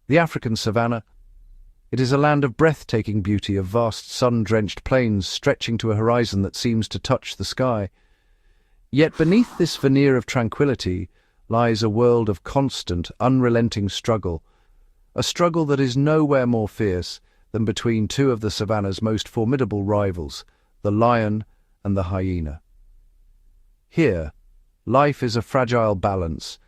The African Savannah. It is a land of breathtaking beauty, of vast sun-drenched plains stretching to a horizon that seems to touch the sky. Yet beneath this veneer of tranquility lies a world of constant, unrelenting struggle, a struggle that is nowhere more fierce than between two of the savannah's most formidable rivals, the lion and the hyena. Here, life is a fragile balance,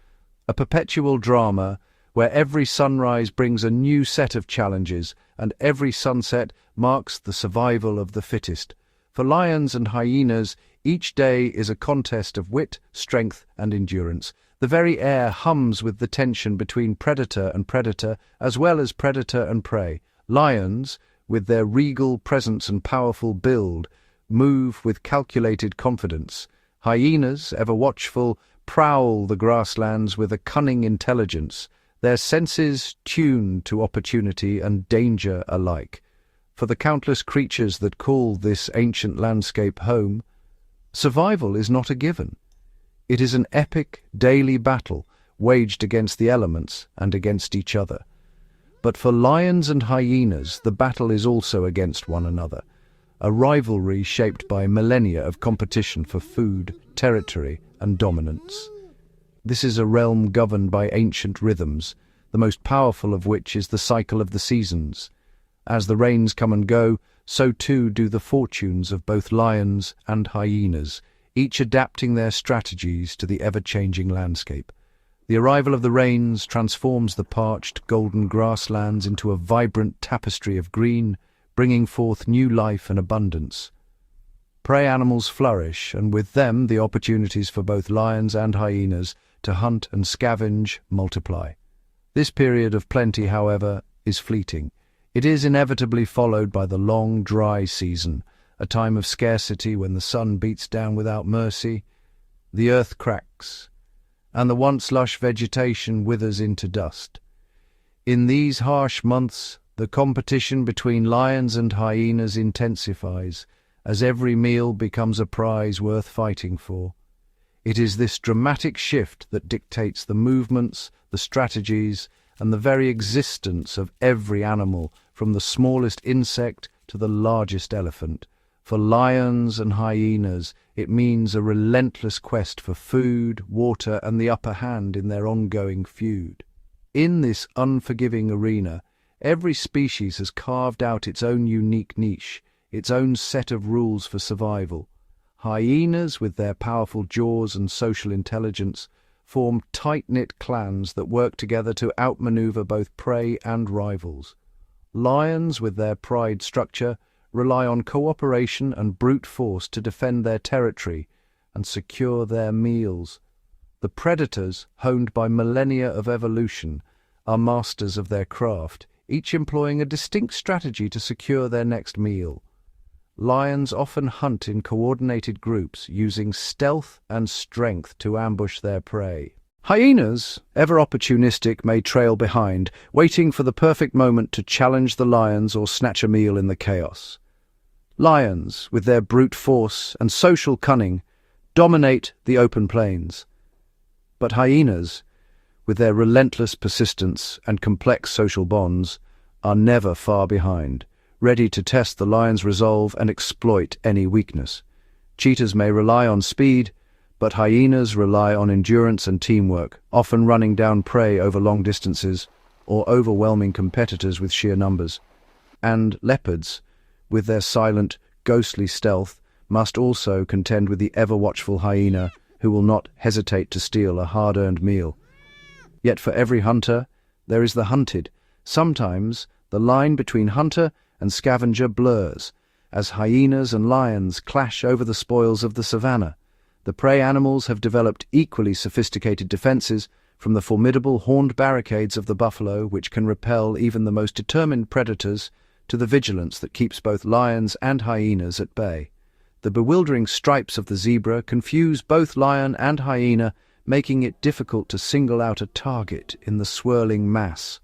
a perpetual drama where every sunrise brings a new set of challenges and every sunset marks the survival of the fittest. For lions and hyenas, each day is a contest of wit, strength, and endurance. The very air hums with the tension between predator and predator, as well as predator and prey. Lions, with their regal presence and powerful build, move with calculated confidence. Hyenas, ever watchful, prowl the grasslands with a cunning intelligence, their senses tuned to opportunity and danger alike. For the countless creatures that call this ancient landscape home, survival is not a given. It is an epic, daily battle waged against the elements and against each other. But for lions and hyenas, the battle is also against one another, a rivalry shaped by millennia of competition for food, territory, and dominance. This is a realm governed by ancient rhythms, the most powerful of which is the cycle of the seasons. As the rains come and go, so too do the fortunes of both lions and hyenas, each adapting their strategies to the ever-changing landscape. The arrival of the rains transforms the parched, golden grasslands into a vibrant tapestry of green, bringing forth new life and abundance. Prey animals flourish, and with them the opportunities for both lions and hyenas to hunt and scavenge multiply. This period of plenty, however, is fleeting. It is inevitably followed by the long, dry season, a time of scarcity when the sun beats down without mercy, the earth cracks, and the once lush vegetation withers into dust. In these harsh months, the competition between lions and hyenas intensifies, as every meal becomes a prize worth fighting for. It is this dramatic shift that dictates the movements, the strategies, and the very existence of every animal, from the smallest insect to the largest elephant. For lions and hyenas, it means a relentless quest for food, water, and the upper hand in their ongoing feud. In this unforgiving arena, every species has carved out its own unique niche, its own set of rules for survival. Hyenas, with their powerful jaws and social intelligence, form tight-knit clans that work together to outmaneuver both prey and rivals. Lions, with their pride structure, rely on cooperation and brute force to defend their territory and secure their meals. The predators, honed by millennia of evolution, are masters of their craft, each employing a distinct strategy to secure their next meal. Lions often hunt in coordinated groups, using stealth and strength to ambush their prey. Hyenas, ever opportunistic, may trail behind, waiting for the perfect moment to challenge the lions or snatch a meal in the chaos. Lions, with their brute force and social cunning, dominate the open plains. But hyenas, with their relentless persistence and complex social bonds, are never far behind, ready to test the lion's resolve and exploit any weakness. Cheetahs may rely on speed, but hyenas rely on endurance and teamwork, often running down prey over long distances or overwhelming competitors with sheer numbers. And leopards, with their silent, ghostly stealth, must also contend with the ever-watchful hyena, who will not hesitate to steal a hard-earned meal. Yet for every hunter, there is the hunted. Sometimes the line between hunter and scavenger blurs, as hyenas and lions clash over the spoils of the savannah. The prey animals have developed equally sophisticated defenses, from the formidable horned barricades of the buffalo, which can repel even the most determined predators, to the vigilance that keeps both lions and hyenas at bay. The bewildering stripes of the zebra confuse both lion and hyena, making it difficult to single out a target in the swirling mass.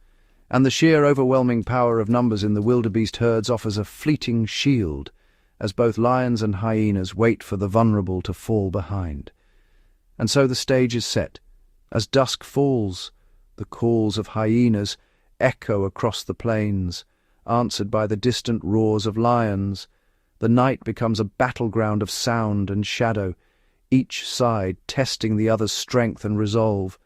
And the sheer overwhelming power of numbers in the wildebeest herds offers a fleeting shield, as both lions and hyenas wait for the vulnerable to fall behind. And so the stage is set. As dusk falls, the calls of hyenas echo across the plains, answered by the distant roars of lions. The night becomes a battleground of sound and shadow, each side testing the other's strength and resolve.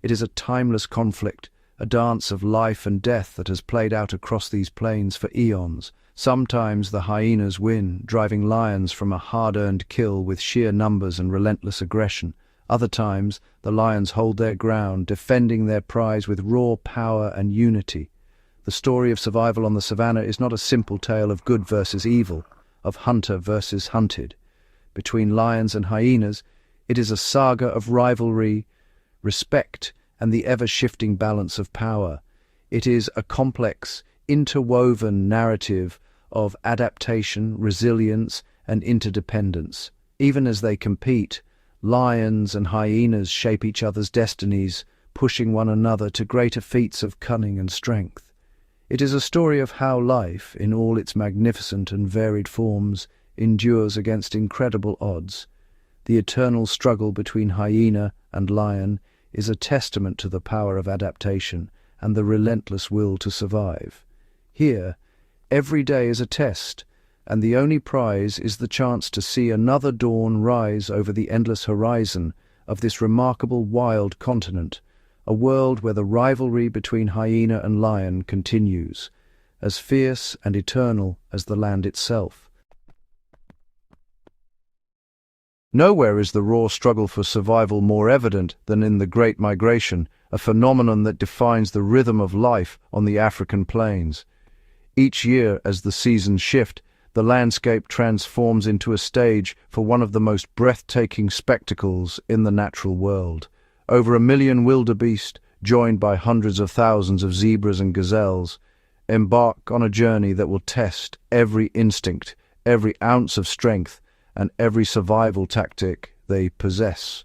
It is a timeless conflict, a dance of life and death that has played out across these plains for eons. Sometimes the hyenas win, driving lions from a hard-earned kill with sheer numbers and relentless aggression. Other times, the lions hold their ground, defending their prize with raw power and unity. The story of survival on the savannah is not a simple tale of good versus evil, of hunter versus hunted. Between lions and hyenas, it is a saga of rivalry, respect, and the ever-shifting balance of power. It is a complex, interwoven narrative of adaptation, resilience, and interdependence. Even as they compete, lions and hyenas shape each other's destinies, pushing one another to greater feats of cunning and strength. It is a story of how life, in all its magnificent and varied forms, endures against incredible odds. The eternal struggle between hyena and lion is a testament to the power of adaptation and the relentless will to survive. Here, every day is a test, and the only prize is the chance to see another dawn rise over the endless horizon of this remarkable wild continent, a world where the rivalry between hyena and lion continues, as fierce and eternal as the land itself. Nowhere is the raw struggle for survival more evident than in the Great Migration, a phenomenon that defines the rhythm of life on the African plains. Each year, as the seasons shift, the landscape transforms into a stage for one of the most breathtaking spectacles in the natural world. Over 1 million wildebeest, joined by hundreds of thousands of zebras and gazelles, embark on a journey that will test every instinct, every ounce of strength, and every survival tactic they possess.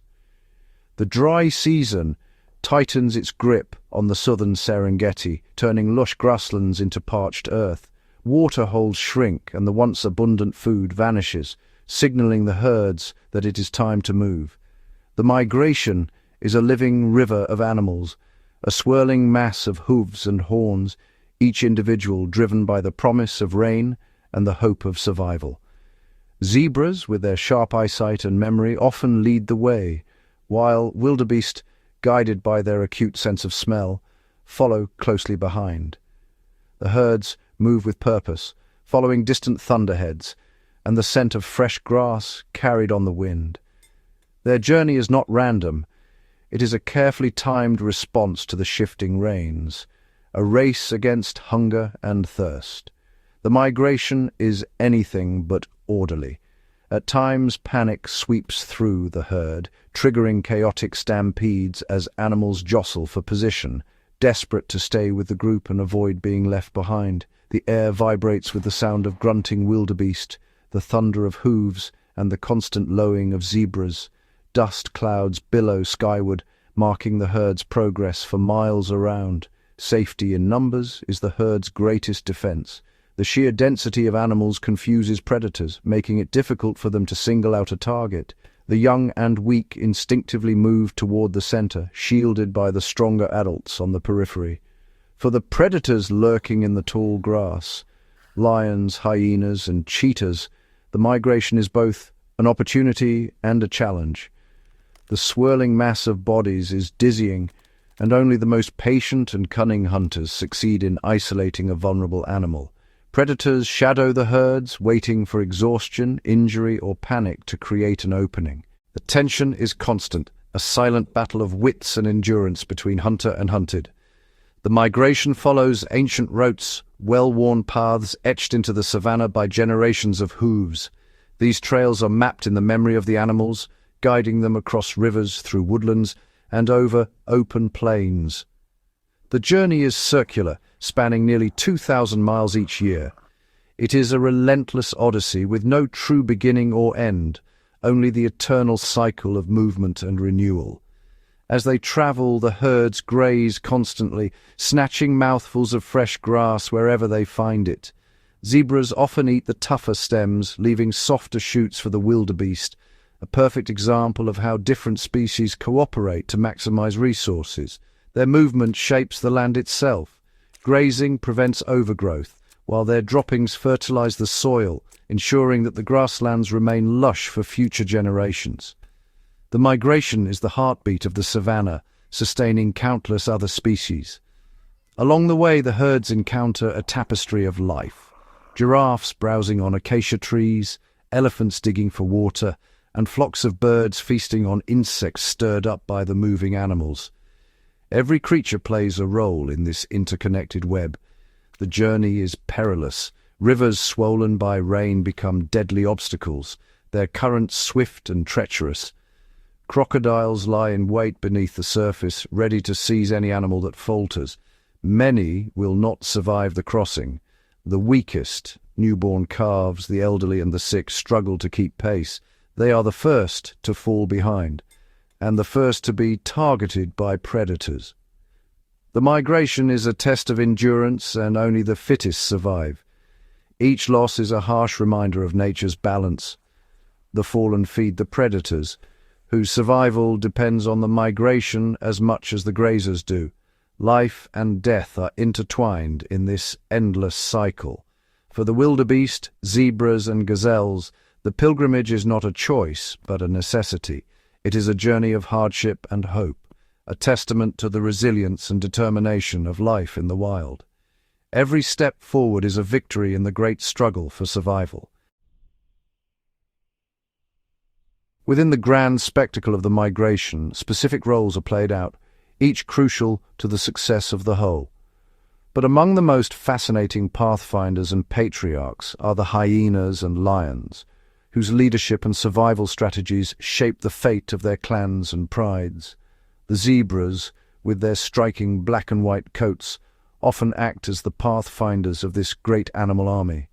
The dry season tightens its grip on the southern Serengeti, turning lush grasslands into parched earth. Water holes shrink and the once abundant food vanishes, signaling the herds that it is time to move. The migration is a living river of animals, a swirling mass of hooves and horns, each individual driven by the promise of rain and the hope of survival. Zebras, with their sharp eyesight and memory, often lead the way, while wildebeest, guided by their acute sense of smell, follow closely behind. The herds move with purpose, following distant thunderheads, and the scent of fresh grass carried on the wind. Their journey is not random. It is a carefully timed response to the shifting rains, a race against hunger and thirst. The migration is anything but orderly. At times, panic sweeps through the herd, triggering chaotic stampedes as animals jostle for position, desperate to stay with the group and avoid being left behind. The air vibrates with the sound of grunting wildebeest, the thunder of hooves, and the constant lowing of zebras. Dust clouds billow skyward, marking the herd's progress for miles around. Safety in numbers is the herd's greatest defense. The sheer density of animals confuses predators, making it difficult for them to single out a target. The young and weak instinctively move toward the center, shielded by the stronger adults on the periphery. For the predators lurking in the tall grass, lions, hyenas, and cheetahs, the migration is both an opportunity and a challenge. The swirling mass of bodies is dizzying, and only the most patient and cunning hunters succeed in isolating a vulnerable animal. Predators shadow the herds, waiting for exhaustion, injury, or panic to create an opening. The tension is constant, a silent battle of wits and endurance between hunter and hunted. The migration follows ancient routes, well-worn paths etched into the savannah by generations of hooves. These trails are mapped in the memory of the animals, guiding them across rivers, through woodlands, and over open plains. The journey is circular, spanning nearly 2,000 miles each year. It is a relentless odyssey with no true beginning or end, only the eternal cycle of movement and renewal. As they travel, the herds graze constantly, snatching mouthfuls of fresh grass wherever they find it. Zebras often eat the tougher stems, leaving softer shoots for the wildebeest, a perfect example of how different species cooperate to maximize resources. Their movement shapes the land itself, Grazing prevents overgrowth, while their droppings fertilize the soil, ensuring that the grasslands remain lush for future generations. The migration is the heartbeat of the savannah, sustaining countless other species. Along the way, the herds encounter a tapestry of life. Giraffes browsing on acacia trees, elephants digging for water, and flocks of birds feasting on insects stirred up by the moving animals. Every creature plays a role in this interconnected web. The journey is perilous. Rivers swollen by rain become deadly obstacles, their currents swift and treacherous. Crocodiles lie in wait beneath the surface, ready to seize any animal that falters. Many will not survive the crossing. The weakest, newborn calves, the elderly and the sick, struggle to keep pace. They are the first to fall behind, and the first to be targeted by predators. The migration is a test of endurance, and only the fittest survive. Each loss is a harsh reminder of nature's balance. The fallen feed the predators, whose survival depends on the migration as much as the grazers do. Life and death are intertwined in this endless cycle. For the wildebeest, zebras and gazelles, the pilgrimage is not a choice, but a necessity. It is a journey of hardship and hope, a testament to the resilience and determination of life in the wild. Every step forward is a victory in the great struggle for survival. Within the grand spectacle of the migration, specific roles are played out, each crucial to the success of the whole. But among the most fascinating pathfinders and patriarchs are the hyenas and lions, whose leadership and survival strategies shape the fate of their clans and prides. The zebras, with their striking black and white coats, often act as the pathfinders of this great animal army.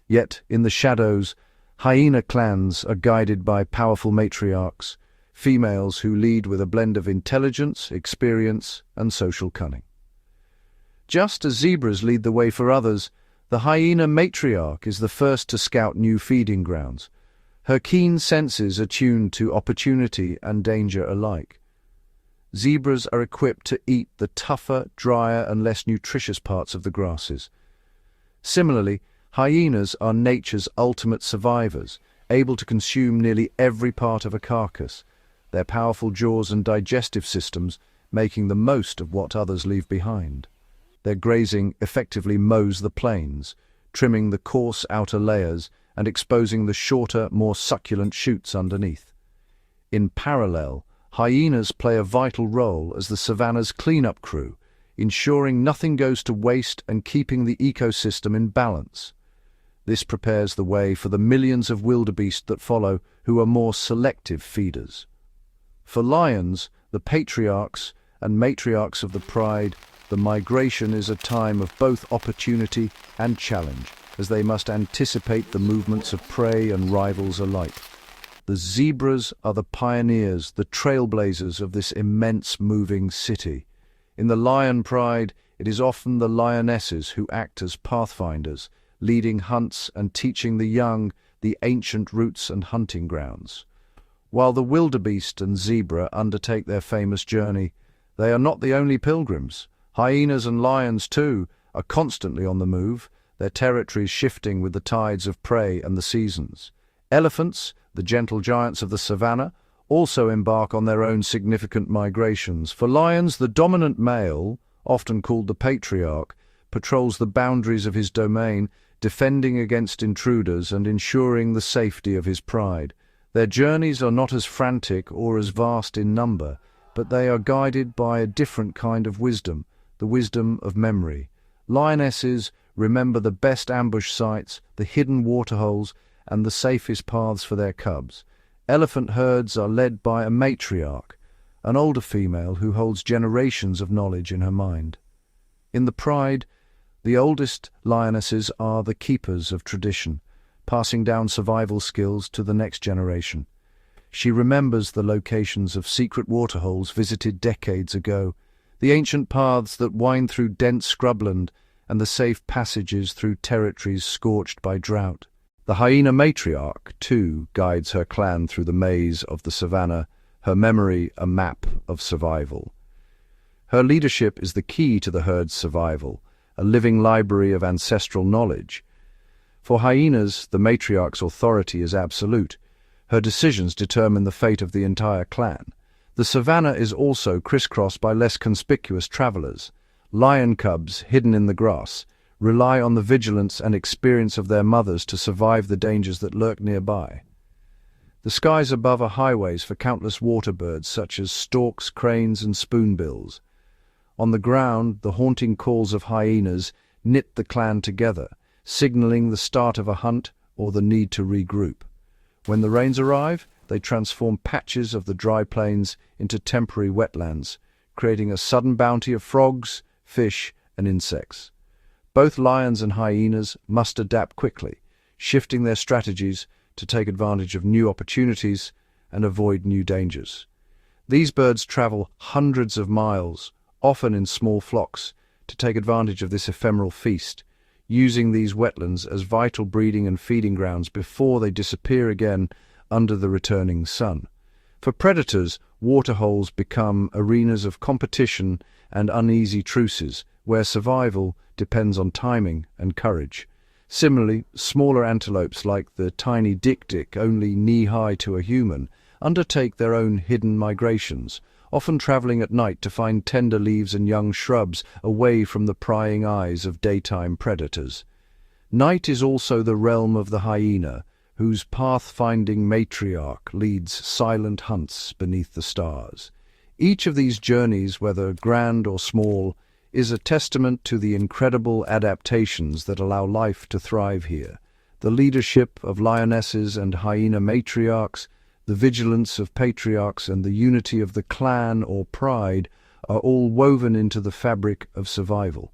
Yet, in the shadows, hyena clans are guided by powerful matriarchs, females who lead with a blend of intelligence, experience, and social cunning. Just as zebras lead the way for others, the hyena matriarch is the first to scout new feeding grounds. Her keen senses are tuned to opportunity and danger alike. Zebras are equipped to eat the tougher, drier, and less nutritious parts of the grasses. Similarly, hyenas are nature's ultimate survivors, able to consume nearly every part of a carcass, their powerful jaws and digestive systems making the most of what others leave behind. Their grazing effectively mows the plains, trimming the coarse outer layers and exposing the shorter, more succulent shoots underneath. In parallel, hyenas play a vital role as the savannah's cleanup crew, ensuring nothing goes to waste and keeping the ecosystem in balance. This prepares the way for the millions of wildebeest that follow, who are more selective feeders. For lions, the patriarchs and matriarchs of the pride, the migration is a time of both opportunity and challenge, as they must anticipate the movements of prey and rivals alike. The zebras are the pioneers, the trailblazers of this immense moving city. In the lion pride, it is often the lionesses who act as pathfinders, leading hunts and teaching the young the ancient routes and hunting grounds. While the wildebeest and zebra undertake their famous journey, they are not the only pilgrims. Hyenas and lions, too, are constantly on the move, their territories shifting with the tides of prey and the seasons. Elephants, the gentle giants of the savannah, also embark on their own significant migrations. For lions, the dominant male, often called the patriarch, patrols the boundaries of his domain, defending against intruders and ensuring the safety of his pride. Their journeys are not as frantic or as vast in number, but they are guided by a different kind of wisdom, the wisdom of memory. Lionesses remember the best ambush sites, the hidden waterholes, and the safest paths for their cubs. Elephant herds are led by a matriarch, an older female who holds generations of knowledge in her mind. In the pride, the oldest lionesses are the keepers of tradition, passing down survival skills to the next generation. She remembers the locations of secret waterholes visited decades ago, the ancient paths that wind through dense scrubland, and the safe passages through territories scorched by drought. The hyena matriarch, too, guides her clan through the maze of the savannah, her memory a map of survival. Her leadership is the key to the herd's survival, a living library of ancestral knowledge. For hyenas, the matriarch's authority is absolute. Her decisions determine the fate of the entire clan. The savannah is also crisscrossed by less conspicuous travelers. Lion cubs, hidden in the grass, rely on the vigilance and experience of their mothers to survive the dangers that lurk nearby. The skies above are highways for countless water birds such as storks, cranes, and spoonbills. On the ground, the haunting calls of hyenas knit the clan together, signaling the start of a hunt or the need to regroup. When the rains arrive, they transform patches of the dry plains into temporary wetlands, creating a sudden bounty of frogs, fish, and insects. Both lions and hyenas must adapt quickly, shifting their strategies to take advantage of new opportunities and avoid new dangers. These birds travel hundreds of miles, often in small flocks, to take advantage of this ephemeral feast, using these wetlands as vital breeding and feeding grounds before they disappear again under the returning sun. For predators, waterholes become arenas of competition and uneasy truces, where survival depends on timing and courage. Similarly, smaller antelopes like the tiny dik-dik, only knee-high to a human, undertake their own hidden migrations, often traveling at night to find tender leaves and young shrubs away from the prying eyes of daytime predators. Night is also the realm of the hyena, whose path-finding matriarch leads silent hunts beneath the stars. Each of these journeys, whether grand or small, is a testament to the incredible adaptations that allow life to thrive here. The leadership of lionesses and hyena matriarchs, the vigilance of patriarchs, and the unity of the clan or pride are all woven into the fabric of survival.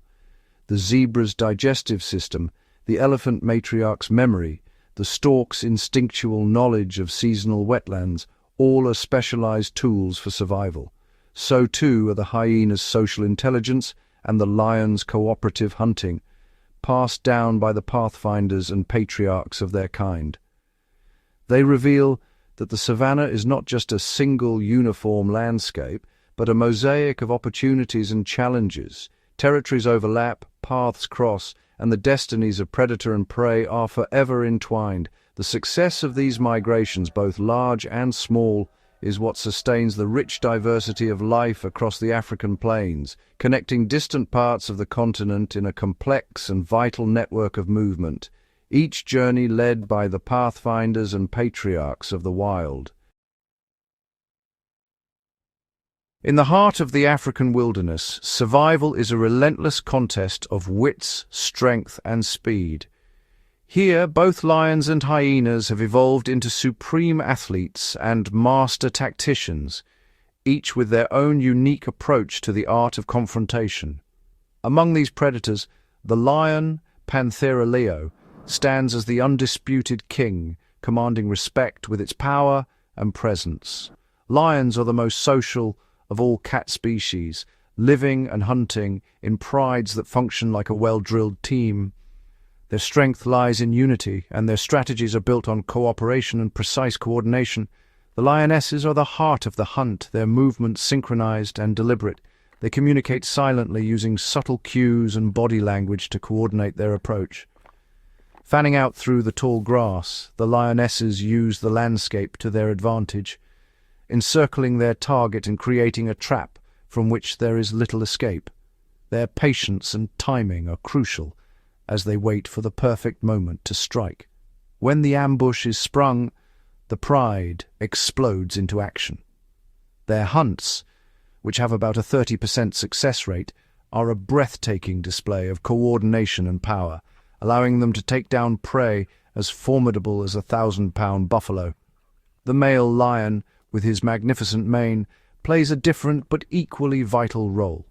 The zebra's digestive system, the elephant matriarch's memory, the stork's instinctual knowledge of seasonal wetlands, all are specialized tools for survival. So too are the hyena's social intelligence and the lion's cooperative hunting, passed down by the pathfinders and patriarchs of their kind. They reveal that the savannah is not just a single uniform landscape, but a mosaic of opportunities and challenges. Territories overlap, paths cross, and the destinies of predator and prey are forever entwined. The success of these migrations, both large and small, is what sustains the rich diversity of life across the African plains, connecting distant parts of the continent in a complex and vital network of movement, each journey led by the pathfinders and patriarchs of the wild. In the heart of the African wilderness, survival is a relentless contest of wits, strength, and speed. Here, both lions and hyenas have evolved into supreme athletes and master tacticians, each with their own unique approach to the art of confrontation. Among these predators, the lion, Panthera leo, stands as the undisputed king, commanding respect with its power and presence. Lions are the most social of all cat species, living and hunting in prides that function like a well-drilled team. Their strength lies in unity, and their strategies are built on cooperation and precise coordination. The lionesses are the heart of the hunt, their movements synchronized and deliberate. They communicate silently, using subtle cues and body language to coordinate their approach. Fanning out through the tall grass, the lionesses use the landscape to their advantage, encircling their target and creating a trap from which there is little escape. Their patience and timing are crucial as they wait for the perfect moment to strike. When the ambush is sprung, the pride explodes into action. Their hunts, which have about a 30% success rate, are a breathtaking display of coordination and power, allowing them to take down prey as formidable as a 1,000-pound buffalo. The male lion, with his magnificent mane, plays a different but equally vital role.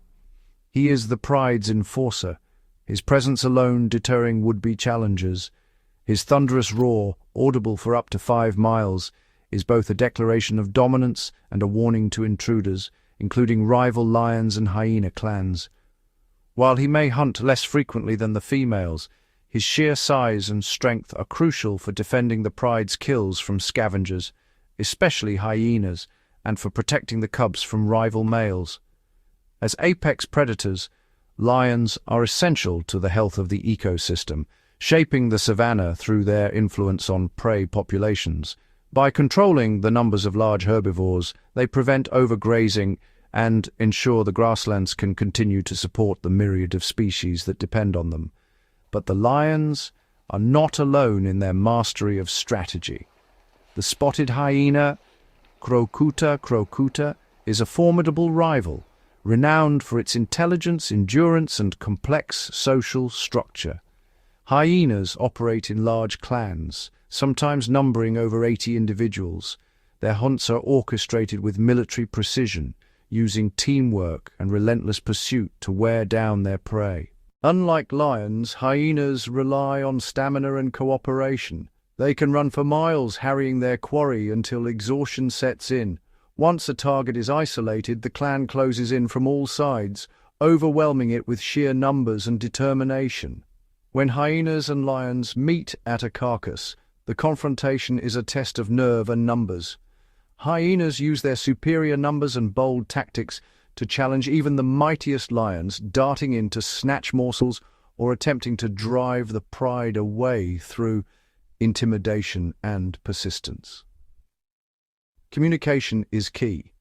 He is the pride's enforcer, his presence alone deterring would-be challengers. His thunderous roar, audible for up to 5 miles, is both a declaration of dominance and a warning to intruders, including rival lions and hyena clans. While he may hunt less frequently than the females, his sheer size and strength are crucial for defending the pride's kills from scavengers, especially hyenas, and for protecting the cubs from rival males. As apex predators, Lions are essential to the health of the ecosystem, shaping the savanna through their influence on prey populations. By controlling the numbers of large herbivores, they prevent overgrazing and ensure the grasslands can continue to support the myriad of species that depend on them. But the lions are not alone in their mastery of strategy. The spotted hyena, crocuta, is a formidable rival, renowned for its intelligence, endurance, and complex social structure. Hyenas operate in large clans, sometimes numbering over 80 individuals. Their hunts are orchestrated with military precision, using teamwork and relentless pursuit to wear down their prey. Unlike lions, hyenas rely on stamina and cooperation. They can run for miles, harrying their quarry until exhaustion sets in. Once a target is isolated, the clan closes in from all sides, overwhelming it with sheer numbers and determination. When hyenas and lions meet at a carcass, the confrontation is a test of nerve and numbers. Hyenas use their superior numbers and bold tactics to challenge even the mightiest lions, darting in to snatch morsels or attempting to drive the pride away through intimidation and persistence. Communication is key.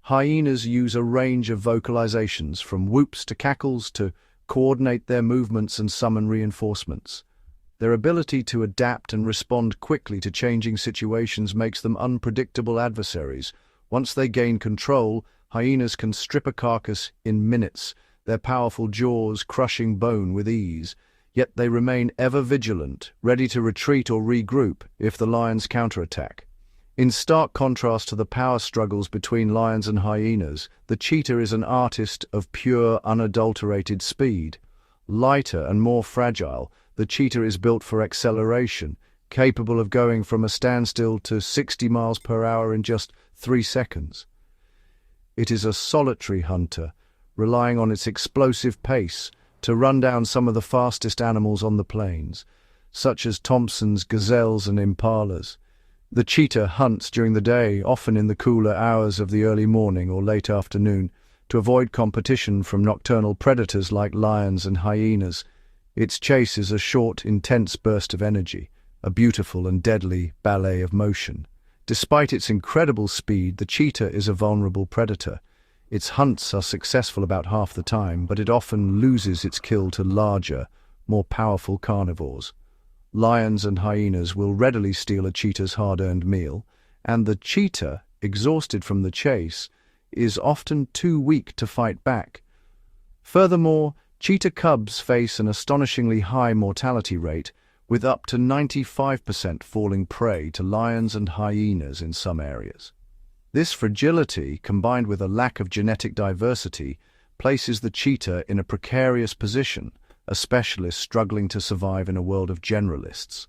Hyenas use a range of vocalizations, from whoops to cackles, to coordinate their movements and summon reinforcements. Their ability to adapt and respond quickly to changing situations makes them unpredictable adversaries. Once they gain control, hyenas can strip a carcass in minutes, their powerful jaws crushing bone with ease. Yet they remain ever vigilant, ready to retreat or regroup if the lions counterattack. In stark contrast to the power struggles between lions and hyenas, the cheetah is an artist of pure, unadulterated speed. Lighter and more fragile, the cheetah is built for acceleration, capable of going from a standstill to 60 miles per hour in just 3 seconds. It is a solitary hunter, relying on its explosive pace to run down some of the fastest animals on the plains, such as Thompson's gazelles and impalas. The cheetah hunts during the day, often in the cooler hours of the early morning or late afternoon, to avoid competition from nocturnal predators like lions and hyenas. Its chase is a short, intense burst of energy, a beautiful and deadly ballet of motion. Despite its incredible speed, the cheetah is a vulnerable predator. Its hunts are successful about half the time, but it often loses its kill to larger, more powerful carnivores. Lions and hyenas will readily steal a cheetah's hard-earned meal, and the cheetah, exhausted from the chase, is often too weak to fight back. Furthermore, cheetah cubs face an astonishingly high mortality rate, with up to 95% falling prey to lions and hyenas in some areas. This fragility, combined with a lack of genetic diversity, places the cheetah in a precarious position, a specialist struggling to survive in a world of generalists.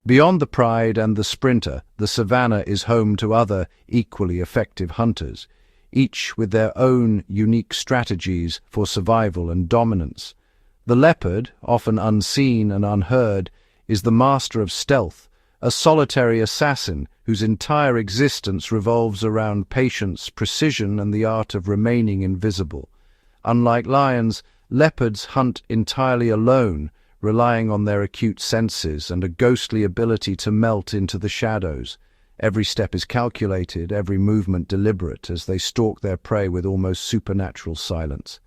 Beyond the pride and the sprinter, the savanna is home to other equally effective hunters, each with their own unique strategies for survival and dominance. The leopard, often unseen and unheard, is the master of stealth, a solitary assassin whose entire existence revolves around patience, precision, and the art of remaining invisible. Unlike lions, leopards hunt entirely alone, relying on their acute senses and a ghostly ability to melt into the shadows. Every step is calculated, every movement deliberate, as they stalk their prey with almost supernatural silence.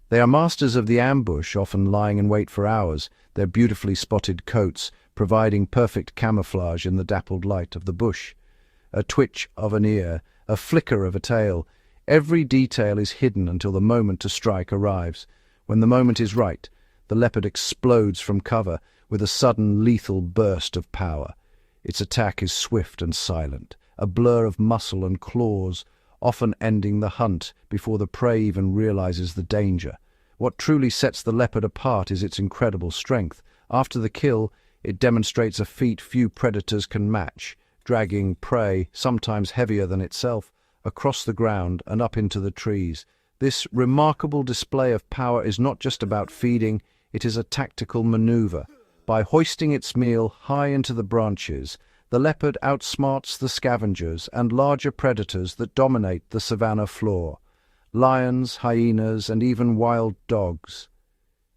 They are masters of the ambush, often lying in wait for hours, their beautifully spotted coats providing perfect camouflage in the dappled light of the bush. A twitch of an ear, a flicker of a tail, every detail is hidden until the moment to strike arrives. When the moment is right, the leopard explodes from cover with a sudden lethal burst of power. Its attack is swift and silent, a blur of muscle and claws, often ending the hunt before the prey even realizes the danger. What truly sets the leopard apart is its incredible strength. After the kill, it demonstrates a feat few predators can match, dragging prey, sometimes heavier than itself, across the ground and up into the trees. This remarkable display of power is not just about feeding, it is a tactical maneuver. By hoisting its meal high into the branches, the leopard outsmarts the scavengers and larger predators that dominate the savanna floor. lions, hyenas, and even wild dogs.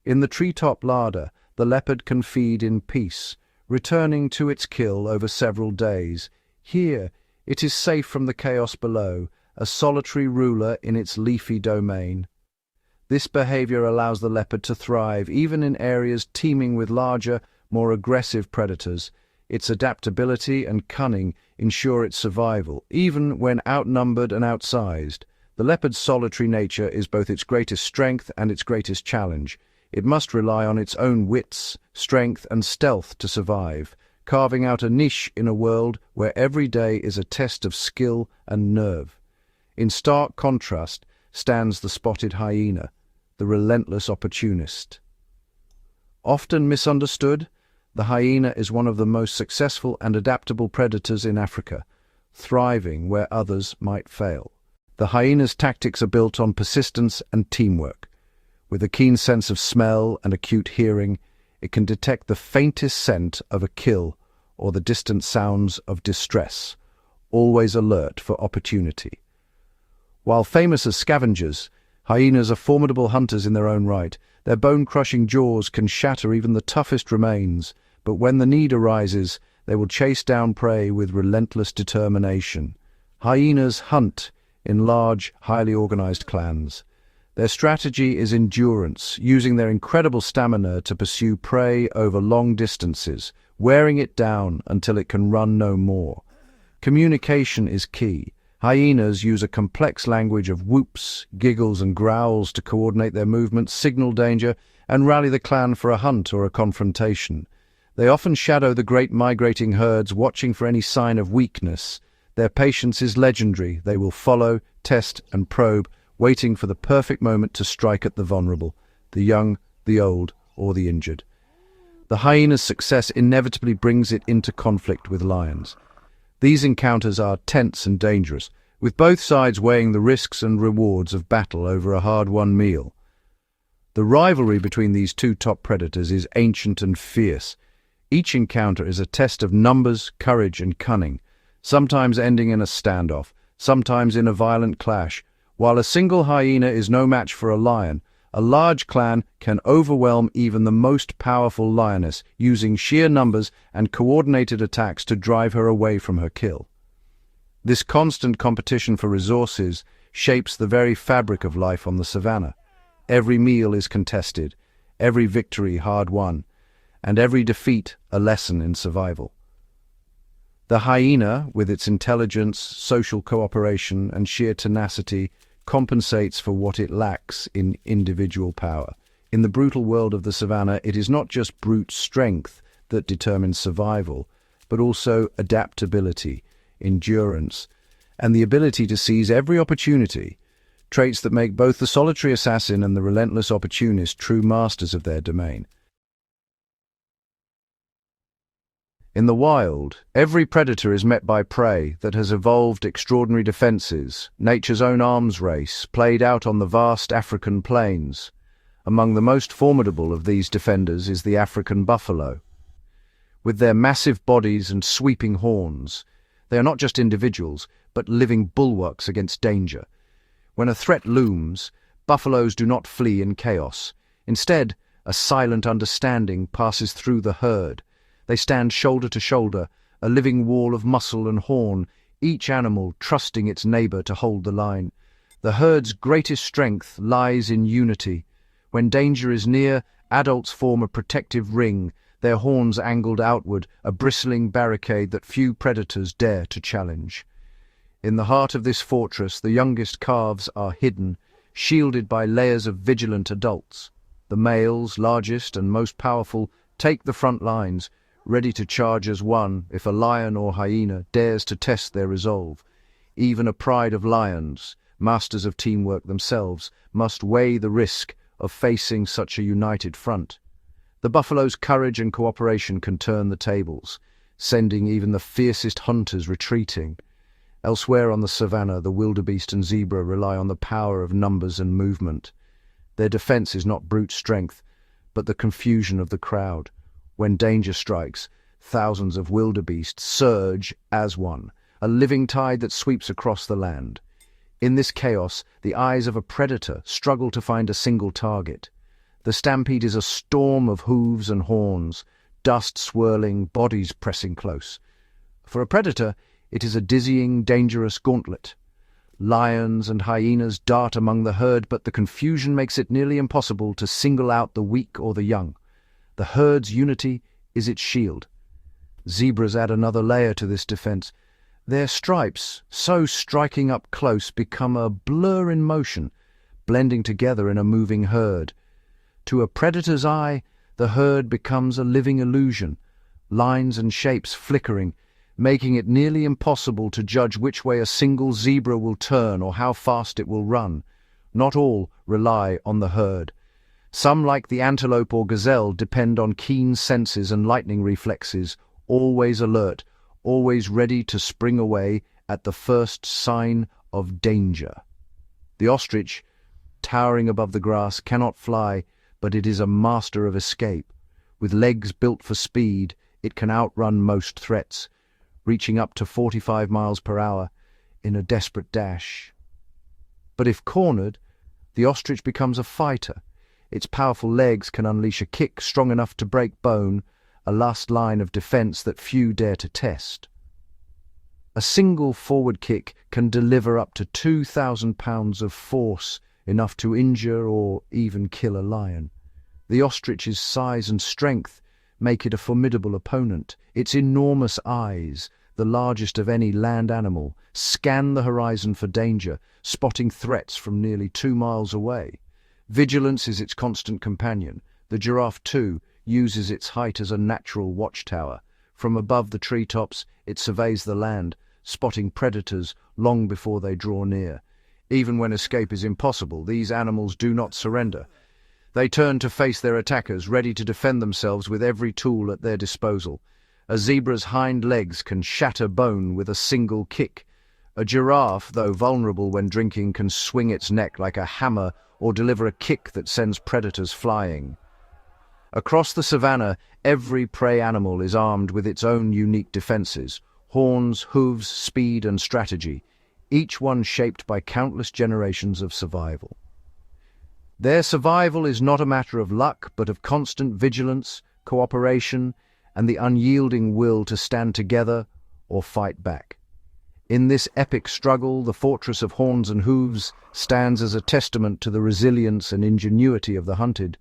In the treetop larder, the leopard can feed in peace, returning to its kill over several days. Here, it is safe from the chaos below, a solitary ruler in its leafy domain. This behavior allows the leopard to thrive even in areas teeming with larger, more aggressive predators. Its adaptability and cunning ensure its survival, even when outnumbered and outsized. The leopard's solitary nature is both its greatest strength and its greatest challenge. It must rely on its own wits, strength, and stealth to survive, carving out a niche in a world where every day is a test of skill and nerve. In stark contrast stands the spotted hyena, the relentless opportunist. Often misunderstood, the hyena is one of the most successful and adaptable predators in Africa, thriving where others might fail. The hyena's tactics are built on persistence and teamwork. With a keen sense of smell and acute hearing, it can detect the faintest scent of a kill or the distant sounds of distress, always alert for opportunity. While famous as scavengers, hyenas are formidable hunters in their own right. Their bone-crushing jaws can shatter even the toughest remains, but when the need arises, they will chase down prey with relentless determination. Hyenas hunt in large, highly organized clans. Their strategy is endurance, using their incredible stamina to pursue prey over long distances, wearing it down until it can run no more. Communication is key. Hyenas use a complex language of whoops, giggles, and growls to coordinate their movements, signal danger, and rally the clan for a hunt or a confrontation. They often shadow the great migrating herds, watching for any sign of weakness. Their patience is legendary. They will follow, test, and probe, waiting for the perfect moment to strike at the vulnerable, the young, the old, or the injured. The hyena's success inevitably brings it into conflict with lions. These encounters are tense and dangerous, with both sides weighing the risks and rewards of battle over a hard-won meal. The rivalry between these two top predators is ancient and fierce. Each encounter is a test of numbers, courage, and cunning, sometimes ending in a standoff, sometimes in a violent clash. While a single hyena is no match for a lion, a large clan can overwhelm even the most powerful lioness, using sheer numbers and coordinated attacks to drive her away from her kill. This constant competition for resources shapes the very fabric of life on the savannah. Every meal is contested, every victory hard-won, and every defeat a lesson in survival. The hyena, with its intelligence, social cooperation, and sheer tenacity, compensates for what it lacks in individual power. In the brutal world of the savannah, it is not just brute strength that determines survival, but also adaptability, endurance, and the ability to seize every opportunity, traits that make both the solitary assassin and the relentless opportunist true masters of their domain. In the wild, every predator is met by prey that has evolved extraordinary defenses, nature's own arms race, played out on the vast African plains. Among the most formidable of these defenders is the African buffalo. With their massive bodies and sweeping horns, they are not just individuals, but living bulwarks against danger. When a threat looms, buffaloes do not flee in chaos. Instead, a silent understanding passes through the herd. They stand shoulder to shoulder, a living wall of muscle and horn, each animal trusting its neighbor to hold the line. The herd's greatest strength lies in unity. When danger is near, adults form a protective ring, their horns angled outward, a bristling barricade that few predators dare to challenge. In the heart of this fortress, the youngest calves are hidden, shielded by layers of vigilant adults. The males, largest and most powerful, take the front lines, ready to charge as one if a lion or hyena dares to test their resolve. Even a pride of lions, masters of teamwork themselves, must weigh the risk of facing such a united front. The buffalo's courage and cooperation can turn the tables, sending even the fiercest hunters retreating. Elsewhere on the savannah, the wildebeest and zebra rely on the power of numbers and movement. Their defense is not brute strength, but the confusion of the crowd. When danger strikes, thousands of wildebeest surge as one, a living tide that sweeps across the land. In this chaos, the eyes of a predator struggle to find a single target. The stampede is a storm of hooves and horns, dust swirling, bodies pressing close. For a predator, it is a dizzying, dangerous gauntlet. Lions and hyenas dart among the herd, but the confusion makes it nearly impossible to single out the weak or the young. The herd's unity is its shield. Zebras add another layer to this defense. Their stripes, so striking up close, become a blur in motion, blending together in a moving herd. To a predator's eye, the herd becomes a living illusion, lines and shapes flickering, making it nearly impossible to judge which way a single zebra will turn or how fast it will run. Not all rely on the herd. Some, like the antelope or gazelle, depend on keen senses and lightning reflexes, always alert, always ready to spring away at the first sign of danger. The ostrich, towering above the grass, cannot fly, but it is a master of escape. With legs built for speed, it can outrun most threats, reaching up to 45 miles per hour in a desperate dash. But if cornered, the ostrich becomes a fighter. Its powerful legs can unleash a kick strong enough to break bone, a last line of defense that few dare to test. A single forward kick can deliver up to 2,000 pounds of force, enough to injure or even kill a lion. The ostrich's size and strength make it a formidable opponent. Its enormous eyes, the largest of any land animal, scan the horizon for danger, spotting threats from nearly 2 miles away. Vigilance is its constant companion. The giraffe, too, uses its height as a natural watchtower. From above the treetops, it surveys the land, spotting predators long before they draw near. Even when escape is impossible, these animals do not surrender. They turn to face their attackers, ready to defend themselves with every tool at their disposal. A zebra's hind legs can shatter bone with a single kick. A giraffe, though vulnerable when drinking, can swing its neck like a hammer or deliver a kick that sends predators flying. Across the savannah, every prey animal is armed with its own unique defenses: horns, hooves, speed, and strategy, each one shaped by countless generations of survival. Their survival is not a matter of luck, but of constant vigilance, cooperation, and the unyielding will to stand together or fight back. In this epic struggle, the fortress of horns and hooves stands as a testament to the resilience and ingenuity of the hunted,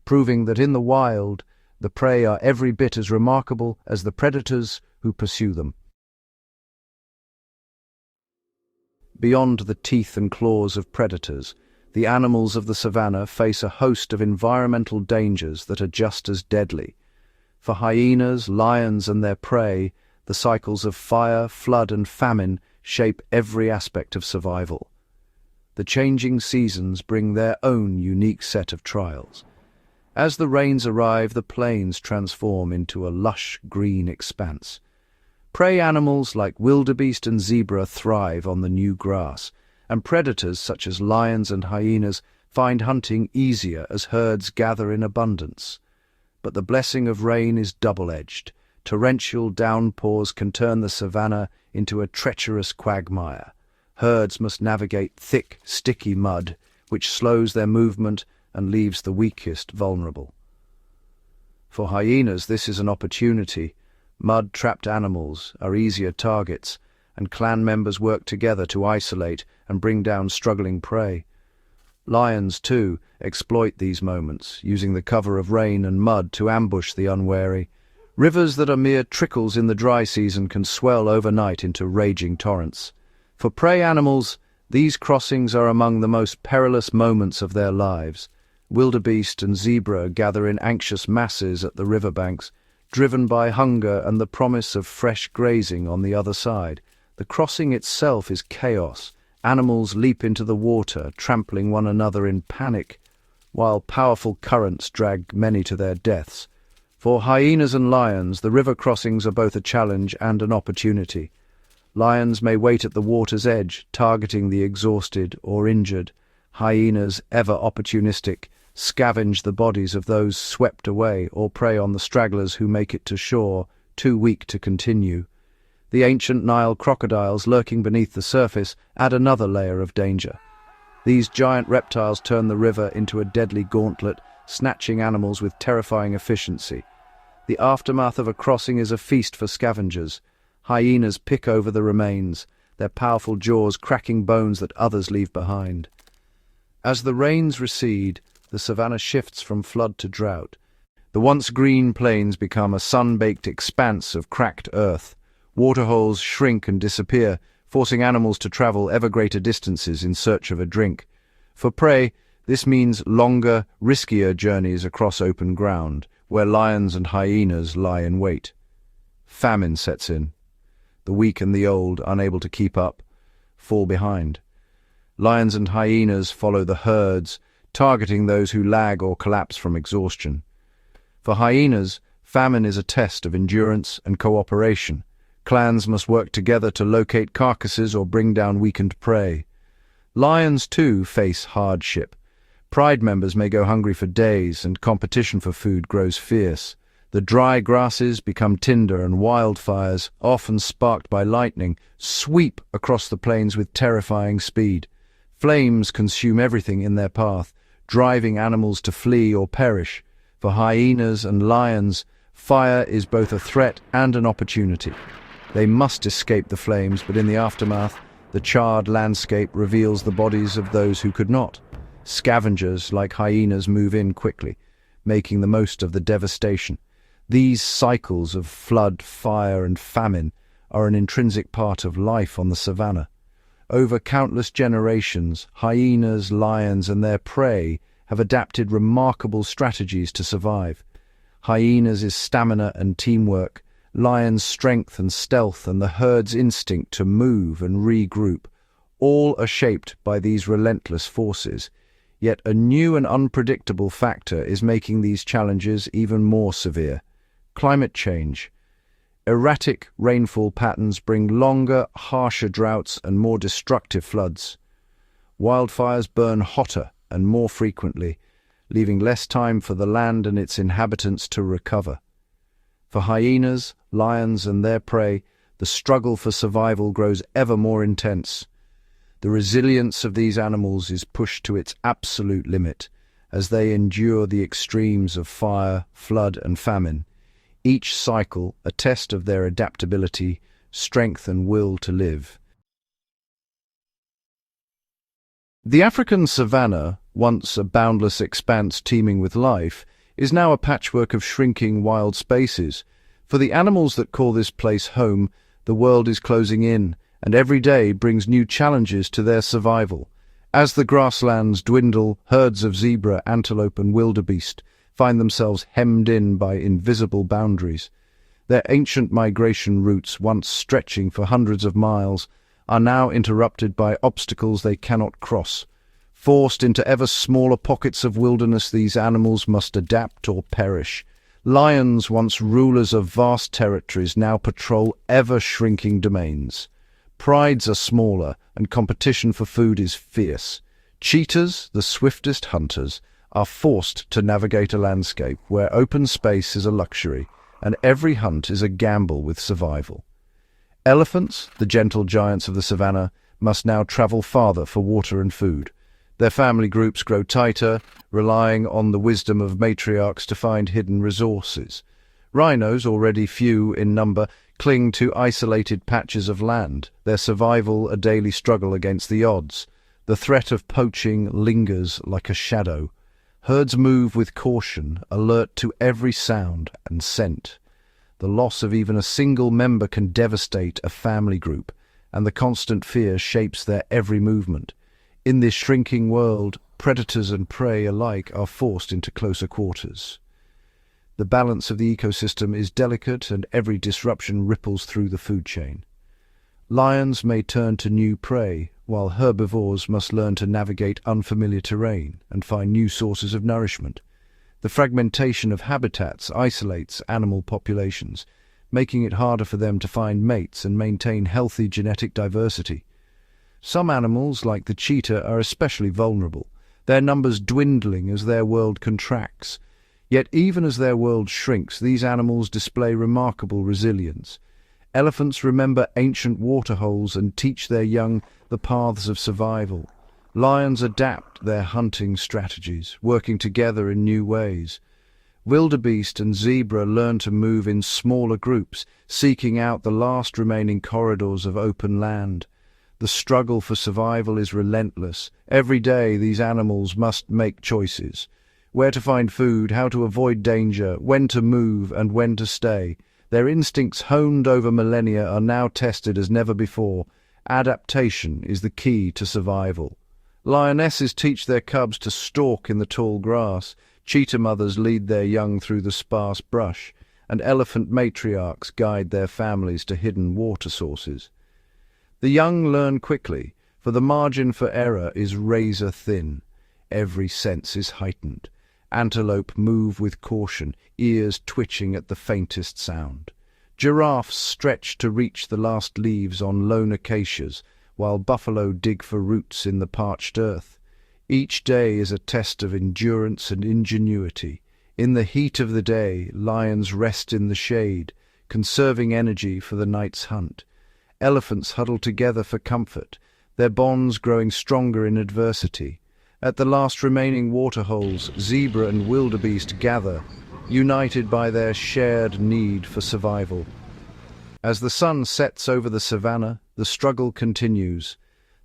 proving that in the wild, the prey are every bit as remarkable as the predators who pursue them. Beyond the teeth and claws of predators, the animals of the savannah face a host of environmental dangers that are just as deadly. For hyenas, lions, and their prey, the cycles of fire, flood, and famine shape every aspect of survival. The changing seasons bring their own unique set of trials. As the rains arrive, the plains transform into a lush green expanse. Prey animals like wildebeest and zebra thrive on the new grass, and predators such as lions and hyenas find hunting easier as herds gather in abundance. But the blessing of rain is double-edged. Torrential downpours can turn the savannah into a treacherous quagmire. Herds must navigate thick, sticky mud, which slows their movement and leaves the weakest vulnerable. For hyenas, this is an opportunity. Mud-trapped animals are easier targets, and clan members work together to isolate and bring down struggling prey. Lions, too, exploit these moments, using the cover of rain and mud to ambush the unwary. Rivers that are mere trickles in the dry season can swell overnight into raging torrents. For prey animals, these crossings are among the most perilous moments of their lives. Wildebeest and zebra gather in anxious masses at the riverbanks, driven by hunger and the promise of fresh grazing on the other side. The crossing itself is chaos. Animals leap into the water, trampling one another in panic, while powerful currents drag many to their deaths. For hyenas and lions, the river crossings are both a challenge and an opportunity. Lions may wait at the water's edge, targeting the exhausted or injured. Hyenas, ever opportunistic, scavenge the bodies of those swept away or prey on the stragglers who make it to shore, too weak to continue. The ancient Nile crocodiles lurking beneath the surface add another layer of danger. These giant reptiles turn the river into a deadly gauntlet, snatching animals with terrifying efficiency. The aftermath of a crossing is a feast for scavengers. Hyenas pick over the remains, their powerful jaws cracking bones that others leave behind. As the rains recede, the savannah shifts from flood to drought. The once green plains become a sun-baked expanse of cracked earth. Waterholes shrink and disappear, forcing animals to travel ever greater distances in search of a drink. For prey, this means longer, riskier journeys across open ground, where lions and hyenas lie in wait. Famine sets in. The weak and the old, unable to keep up, fall behind. Lions and hyenas follow the herds, targeting those who lag or collapse from exhaustion. For hyenas, famine is a test of endurance and cooperation. Clans must work together to locate carcasses or bring down weakened prey. Lions, too, face hardship. Pride members may go hungry for days, and competition for food grows fierce. The dry grasses become tinder, and wildfires, often sparked by lightning, sweep across the plains with terrifying speed. Flames consume everything in their path, driving animals to flee or perish. For hyenas and lions, fire is both a threat and an opportunity. They must escape the flames, but in the aftermath, the charred landscape reveals the bodies of those who could not. Scavengers, like hyenas, move in quickly, making the most of the devastation. These cycles of flood, fire, and famine are an intrinsic part of life on the savannah. Over countless generations, hyenas, lions, and their prey have adapted remarkable strategies to survive. Hyenas is stamina and teamwork, lions' strength and stealth, and the herd's instinct to move and regroup. All are shaped by these relentless forces. Yet a new and unpredictable factor is making these challenges even more severe. Climate change. Erratic rainfall patterns bring longer, harsher droughts and more destructive floods. Wildfires burn hotter and more frequently, leaving less time for the land and its inhabitants to recover. For hyenas, lions, and their prey, the struggle for survival grows ever more intense. The resilience of these animals is pushed to its absolute limit as they endure the extremes of fire, flood, and famine. Each cycle a test of their adaptability, strength, and will to live. The African savannah, once a boundless expanse teeming with life, is now a patchwork of shrinking wild spaces. For the animals that call this place home, the world is closing in, and every day brings new challenges to their survival. As the grasslands dwindle, herds of zebra, antelope, and wildebeest find themselves hemmed in by invisible boundaries. Their ancient migration routes, once stretching for hundreds of miles, are now interrupted by obstacles they cannot cross. Forced into ever smaller pockets of wilderness, these animals must adapt or perish. Lions, once rulers of vast territories, now patrol ever-shrinking domains. Prides are smaller, and competition for food is fierce. Cheetahs, the swiftest hunters, are forced to navigate a landscape where open space is a luxury, and every hunt is a gamble with survival. Elephants, the gentle giants of the savannah, must now travel farther for water and food. Their family groups grow tighter, relying on the wisdom of matriarchs to find hidden resources. Rhinos, already few in number, cling to isolated patches of land, their survival a daily struggle against the odds. The threat of poaching lingers like a shadow. Herds move with caution, alert to every sound and scent. The loss of even a single member can devastate a family group, and the constant fear shapes their every movement. In this shrinking world, predators and prey alike are forced into closer quarters. The balance of the ecosystem is delicate, and every disruption ripples through the food chain. Lions may turn to new prey, while herbivores must learn to navigate unfamiliar terrain and find new sources of nourishment. The fragmentation of habitats isolates animal populations, making it harder for them to find mates and maintain healthy genetic diversity. Some animals, like the cheetah, are especially vulnerable, their numbers dwindling as their world contracts. Yet even as their world shrinks, these animals display remarkable resilience. Elephants remember ancient waterholes and teach their young the paths of survival. Lions adapt their hunting strategies, working together in new ways. Wildebeest and zebra learn to move in smaller groups, seeking out the last remaining corridors of open land. The struggle for survival is relentless. Every day these animals must make choices. Where to find food, how to avoid danger, when to move and when to stay. Their instincts honed over millennia are now tested as never before. Adaptation is the key to survival. Lionesses teach their cubs to stalk in the tall grass. Cheetah mothers lead their young through the sparse brush, and elephant matriarchs guide their families to hidden water sources. The young learn quickly, for the margin for error is razor thin. Every sense is heightened. Antelope move with caution, ears twitching at the faintest sound. Giraffes stretch to reach the last leaves on lone acacias, while buffalo dig for roots in the parched earth. Each day is a test of endurance and ingenuity. In the heat of the day, lions rest in the shade, conserving energy for the night's hunt. Elephants huddle together for comfort, their bonds growing stronger in adversity. At the last remaining waterholes, zebra and wildebeest gather, united by their shared need for survival. As the sun sets over the savannah, the struggle continues.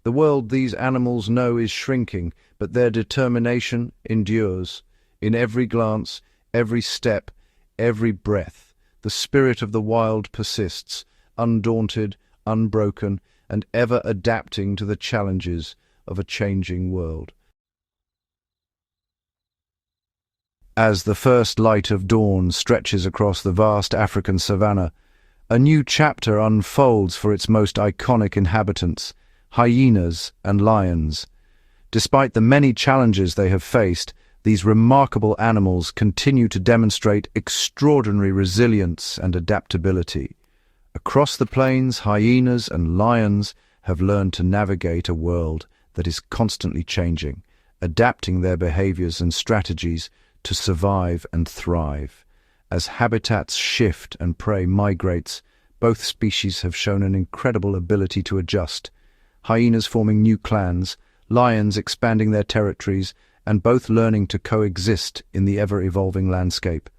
The world these animals know is shrinking, but their determination endures. In every glance, every step, every breath, the spirit of the wild persists, undaunted, unbroken, and ever adapting to the challenges of a changing world. As the first light of dawn stretches across the vast African savanna, a new chapter unfolds for its most iconic inhabitants, hyenas and lions. Despite the many challenges they have faced, these remarkable animals continue to demonstrate extraordinary resilience and adaptability. Across the plains, hyenas and lions have learned to navigate a world that is constantly changing, adapting their behaviors and strategies to survive and thrive. As habitats shift and prey migrates, both species have shown an incredible ability to adjust. Hyenas forming new clans, lions expanding their territories, and both learning to coexist in the ever-evolving landscape.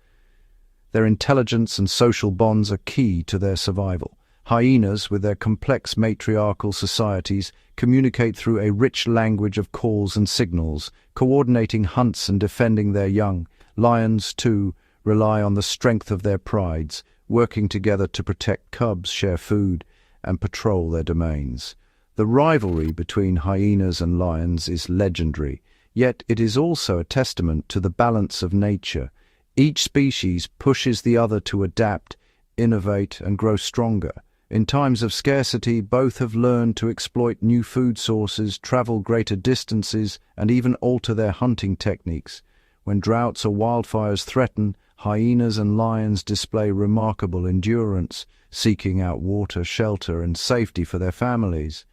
Their intelligence and social bonds are key to their survival. Hyenas, with their complex matriarchal societies, communicate through a rich language of calls and signals, coordinating hunts and defending their young. Lions, too, rely on the strength of their prides, working together to protect cubs, share food, and patrol their domains. The rivalry between hyenas and lions is legendary, yet it is also a testament to the balance of nature. Each species pushes the other to adapt, innovate, and grow stronger. In times of scarcity, both have learned to exploit new food sources, travel greater distances, and even alter their hunting techniques. When droughts or wildfires threaten, hyenas and lions display remarkable endurance, seeking out water, shelter, and safety for their families.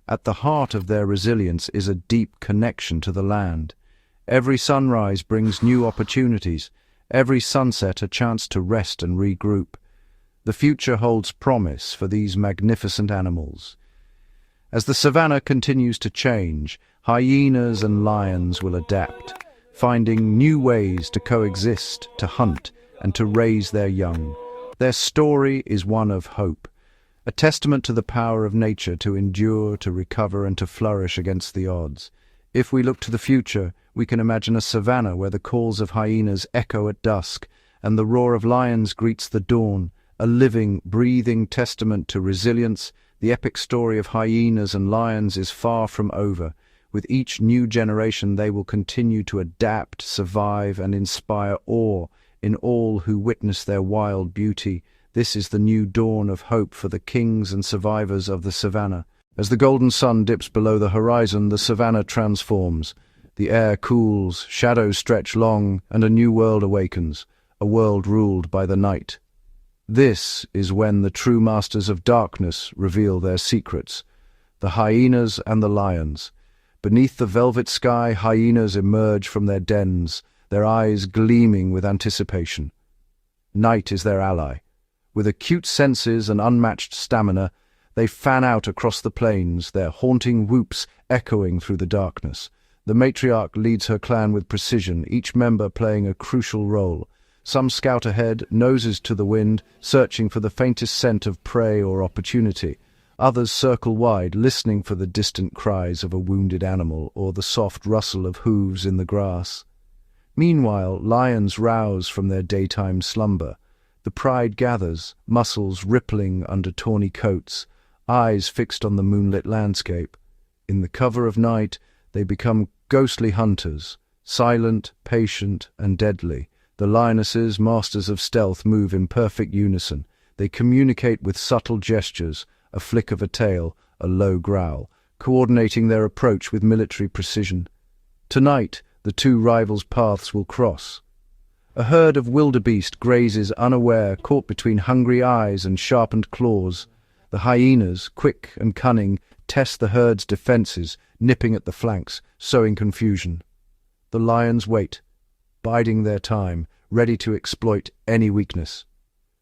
At the heart of their resilience is a deep connection to the land. Every sunrise brings new opportunities, every sunset a chance to rest and regroup. The future holds promise for these magnificent animals. As the savannah continues to change, hyenas and lions will adapt, finding new ways to coexist, to hunt, and to raise their young. Their story is one of hope, a testament to the power of nature to endure, to recover, and to flourish against the odds. If we look to the future, we can imagine a savannah where the calls of hyenas echo at dusk, and the roar of lions greets the dawn, a living, breathing testament to resilience. The epic story of hyenas and lions is far from over. With each new generation, they will continue to adapt, survive, and inspire awe in all who witness their wild beauty. This is the new dawn of hope for the kings and survivors of the savannah. As the golden sun dips below the horizon, the savannah transforms. The air cools, shadows stretch long, and a new world awakens, a world ruled by the night. This is when the true masters of darkness reveal their secrets, the hyenas and the lions. Beneath the velvet sky, hyenas emerge from their dens, their eyes gleaming with anticipation. Night is their ally. With acute senses and unmatched stamina, they fan out across the plains, their haunting whoops echoing through the darkness. The matriarch leads her clan with precision, each member playing a crucial role. Some scout ahead, noses to the wind, searching for the faintest scent of prey or opportunity. Others circle wide, listening for the distant cries of a wounded animal or the soft rustle of hooves in the grass. Meanwhile, lions rouse from their daytime slumber. The pride gathers, muscles rippling under tawny coats, eyes fixed on the moonlit landscape. In the cover of night, they become ghostly hunters, silent, patient, and deadly. The lionesses, masters of stealth, move in perfect unison. They communicate with subtle gestures, a flick of a tail, a low growl, coordinating their approach with military precision. Tonight, the two rivals' paths will cross. A herd of wildebeest grazes unaware, caught between hungry eyes and sharpened claws. The hyenas, quick and cunning, test the herd's defenses, nipping at the flanks, sowing confusion. The lions wait, biding their time, ready to exploit any weakness.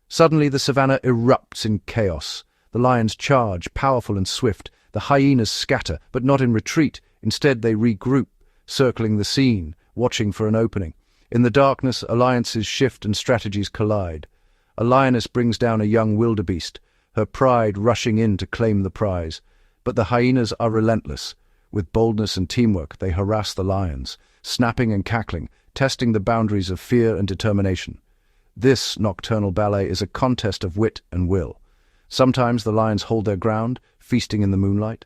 Suddenly the savannah erupts in chaos. The lions charge, powerful and swift. The hyenas scatter, but not in retreat. Instead they regroup, circling the scene, watching for an opening. In the darkness, alliances shift and strategies collide. A lioness brings down a young wildebeest, her pride rushing in to claim the prize. But the hyenas are relentless. With boldness and teamwork, they harass the lions, snapping and cackling, testing the boundaries of fear and determination. This nocturnal ballet is a contest of wit and will. Sometimes the lions hold their ground, feasting in the moonlight.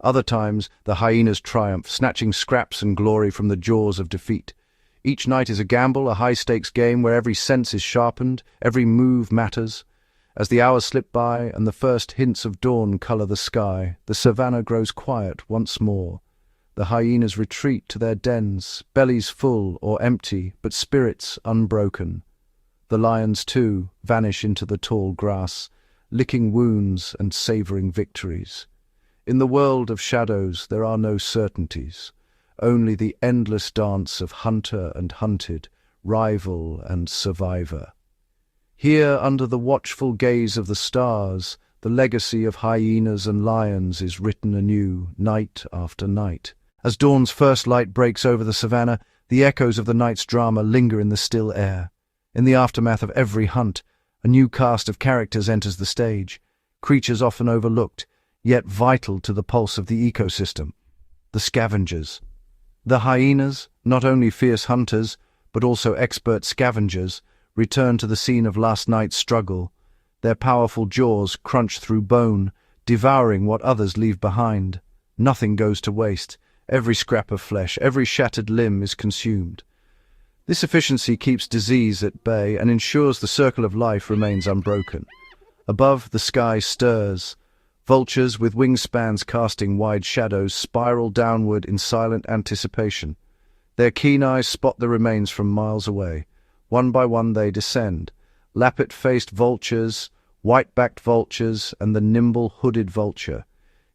Other times, the hyenas triumph, snatching scraps and glory from the jaws of defeat. Each night is a gamble, a high-stakes game where every sense is sharpened, every move matters. As the hours slip by and the first hints of dawn color the sky, the savannah grows quiet once more. The hyenas retreat to their dens, bellies full or empty, but spirits unbroken. The lions, too, vanish into the tall grass, licking wounds and savoring victories. In the world of shadows there are no certainties, only the endless dance of hunter and hunted, rival and survivor. Here, under the watchful gaze of the stars, the legacy of hyenas and lions is written anew, night after night. As dawn's first light breaks over the savannah, the echoes of the night's drama linger in the still air. In the aftermath of every hunt, a new cast of characters enters the stage, creatures often overlooked, yet vital to the pulse of the ecosystem. The Scavengers. The hyenas, not only fierce hunters, but also expert scavengers, return to the scene of last night's struggle. Their powerful jaws crunch through bone, devouring what others leave behind. Nothing goes to waste. Every scrap of flesh, every shattered limb is consumed. This efficiency keeps disease at bay and ensures the circle of life remains unbroken. Above, the sky stirs. Vultures with wingspans casting wide shadows spiral downward in silent anticipation. Their keen eyes spot the remains from miles away. One by one they descend. Lappet-faced vultures, white-backed vultures, and the nimble hooded vulture.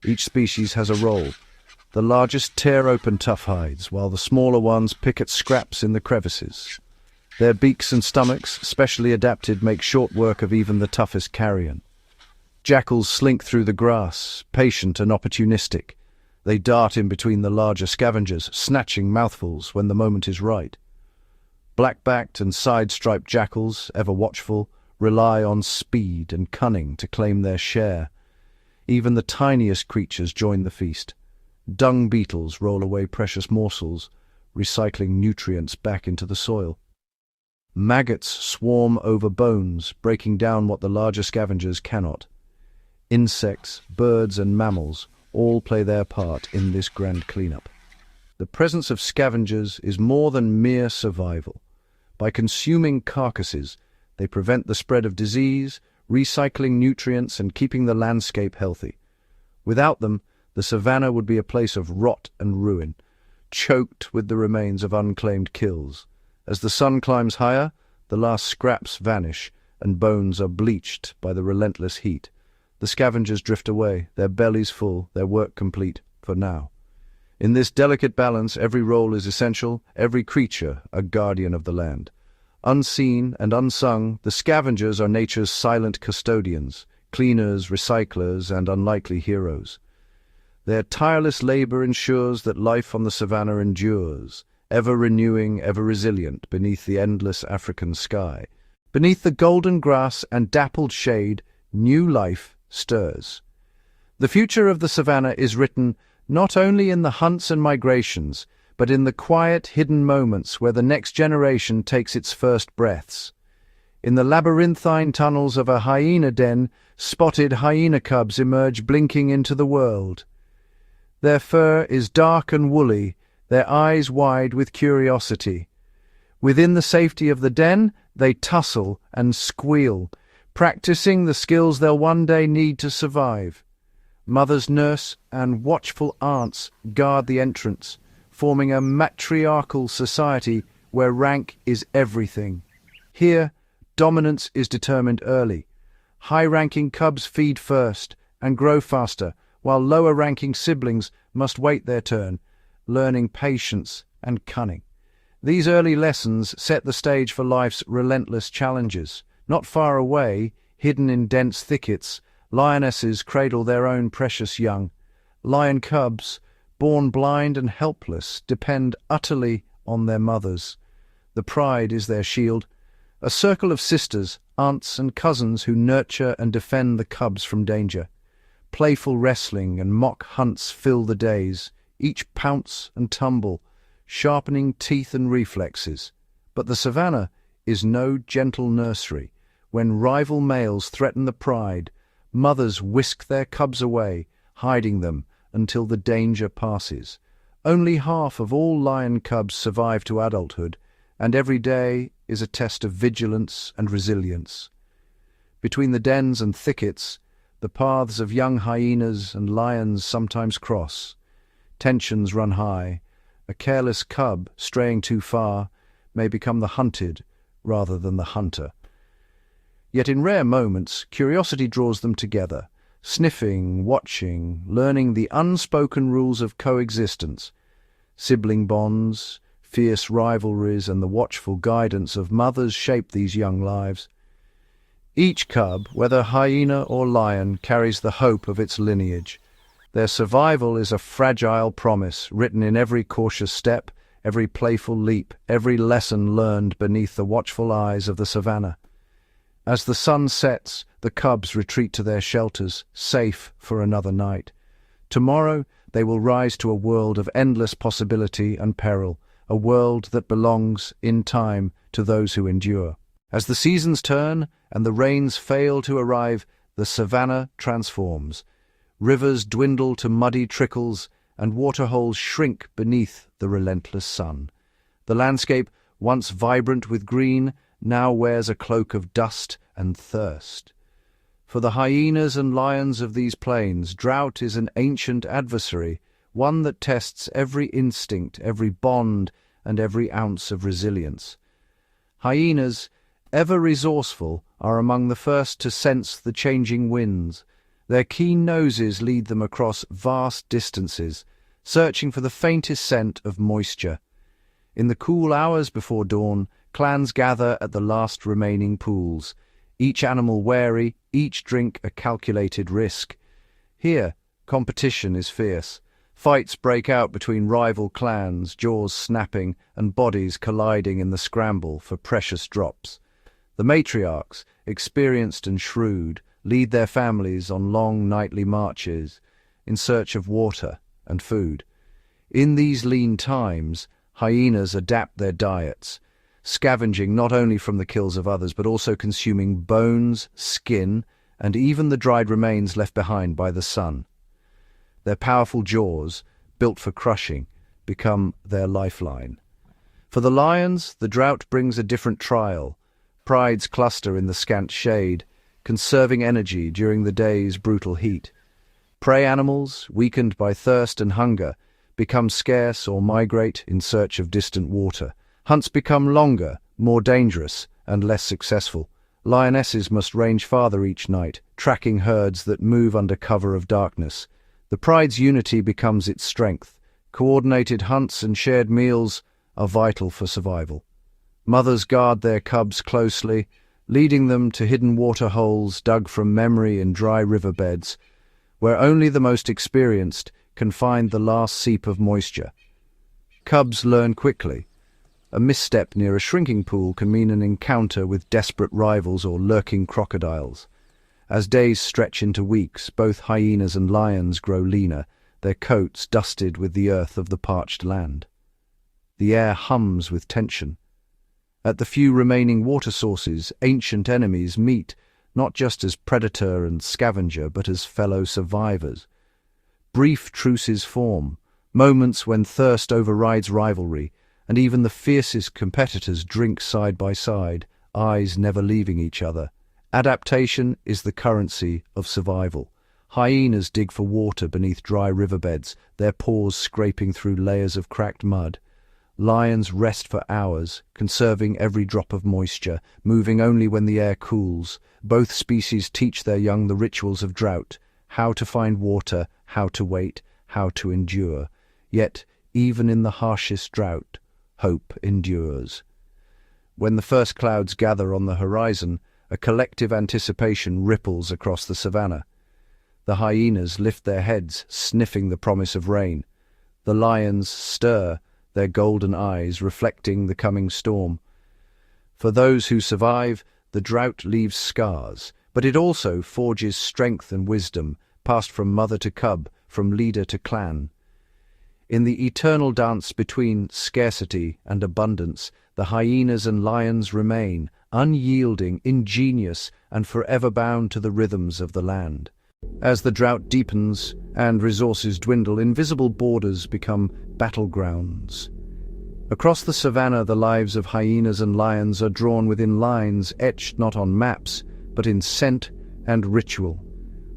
Each species has a role. The largest tear open tough hides, while the smaller ones pick at scraps in the crevices. Their beaks and stomachs, specially adapted, make short work of even the toughest carrion. Jackals slink through the grass, patient and opportunistic. They dart in between the larger scavengers, snatching mouthfuls when the moment is right. Black-backed and side-striped jackals, ever watchful, rely on speed and cunning to claim their share. Even the tiniest creatures join the feast. Dung beetles roll away precious morsels, recycling nutrients back into the soil. Maggots swarm over bones, breaking down what the larger scavengers cannot. Insects, birds and mammals all play their part in this grand cleanup. The presence of scavengers is more than mere survival. By consuming carcasses, they prevent the spread of disease, recycling nutrients and keeping the landscape healthy. Without them, the savannah would be a place of rot and ruin, choked with the remains of unclaimed kills. As the sun climbs higher, the last scraps vanish and bones are bleached by the relentless heat. The scavengers drift away, their bellies full, their work complete, for now. In this delicate balance, every role is essential, every creature a guardian of the land. Unseen and unsung, the scavengers are nature's silent custodians, cleaners, recyclers, and unlikely heroes. Their tireless labor ensures that life on the savannah endures, ever renewing, ever resilient beneath the endless African sky. Beneath the golden grass and dappled shade, new life stirs. The future of the savannah is written not only in the hunts and migrations, but in the quiet, hidden moments where the next generation takes its first breaths. In the labyrinthine tunnels of a hyena den, spotted hyena cubs emerge blinking into the world. Their fur is dark and woolly, their eyes wide with curiosity. Within the safety of the den, they tussle and squeal, practicing the skills they'll one day need to survive. Mothers nurse and watchful aunts guard the entrance, forming a matriarchal society where rank is everything. Here, dominance is determined early. High-ranking cubs feed first and grow faster, while lower-ranking siblings must wait their turn, learning patience and cunning. These early lessons set the stage for life's relentless challenges. Not far away, hidden in dense thickets, lionesses cradle their own precious young. Lion cubs, born blind and helpless, depend utterly on their mothers. The pride is their shield, a circle of sisters, aunts and cousins who nurture and defend the cubs from danger. Playful wrestling and mock hunts fill the days, each pounce and tumble, sharpening teeth and reflexes. But the savannah is no gentle nursery. When rival males threaten the pride, mothers whisk their cubs away, hiding them until the danger passes. Only half of all lion cubs survive to adulthood, and every day is a test of vigilance and resilience. Between the dens and thickets, the paths of young hyenas and lions sometimes cross. Tensions run high. A careless cub, straying too far, may become the hunted rather than the hunter. Yet in rare moments, curiosity draws them together, sniffing, watching, learning the unspoken rules of coexistence. Sibling bonds, fierce rivalries, and the watchful guidance of mothers shape these young lives. Each cub, whether hyena or lion, carries the hope of its lineage. Their survival is a fragile promise, written in every cautious step, every playful leap, every lesson learned beneath the watchful eyes of the savannah. As the sun sets, the cubs retreat to their shelters, safe for another night. Tomorrow they will rise to a world of endless possibility and peril, a world that belongs, in time, to those who endure. As the seasons turn and the rains fail to arrive, the savannah transforms. Rivers dwindle to muddy trickles, and waterholes shrink beneath the relentless sun. The landscape, once vibrant with green, now wears a cloak of dust and thirst. For the hyenas and lions of these plains, drought is an ancient adversary, one that tests every instinct, every bond, and every ounce of resilience. Hyenas, ever resourceful, are among the first to sense the changing winds. Their keen noses lead them across vast distances, searching for the faintest scent of moisture. In the cool hours before dawn, clans gather at the last remaining pools, each animal wary, each drink a calculated risk. Here, competition is fierce. Fights break out between rival clans, jaws snapping and bodies colliding in the scramble for precious drops. The matriarchs, experienced and shrewd, lead their families on long nightly marches in search of water and food. In these lean times, hyenas adapt their diets, scavenging not only from the kills of others but also consuming bones, skin, and even the dried remains left behind by the sun. Their powerful jaws, built for crushing, become their lifeline. For the lions, the drought brings a different trial. Prides cluster in the scant shade, conserving energy during the day's brutal heat. Prey animals, weakened by thirst and hunger, become scarce or migrate in search of distant water. Hunts become longer, more dangerous, and less successful. Lionesses must range farther each night, tracking herds that move under cover of darkness. The pride's unity becomes its strength. Coordinated hunts and shared meals are vital for survival. Mothers guard their cubs closely, leading them to hidden water holes dug from memory in dry riverbeds, where only the most experienced can find the last seep of moisture. Cubs learn quickly. A misstep near a shrinking pool can mean an encounter with desperate rivals or lurking crocodiles. As days stretch into weeks, both hyenas and lions grow leaner, their coats dusted with the earth of the parched land. The air hums with tension. At the few remaining water sources, ancient enemies meet, not just as predator and scavenger, but as fellow survivors. Brief truces form, moments when thirst overrides rivalry, and even the fiercest competitors drink side by side, eyes never leaving each other. Adaptation is the currency of survival. Hyenas dig for water beneath dry riverbeds, their paws scraping through layers of cracked mud. Lions rest for hours, conserving every drop of moisture, moving only when the air cools. Both species teach their young the rituals of drought, how to find water, how to wait, how to endure. Yet, even in the harshest drought, hope endures. When the first clouds gather on the horizon, a collective anticipation ripples across the savannah. The hyenas lift their heads, sniffing the promise of rain. The lions stir, their golden eyes reflecting the coming storm. For those who survive, the drought leaves scars, but it also forges strength and wisdom, passed from mother to cub, from leader to clan. In the eternal dance between scarcity and abundance, the hyenas and lions remain, unyielding, ingenious, and forever bound to the rhythms of the land. As the drought deepens and resources dwindle, invisible borders become battlegrounds. Across the savannah, the lives of hyenas and lions are drawn within lines etched not on maps, but in scent and ritual.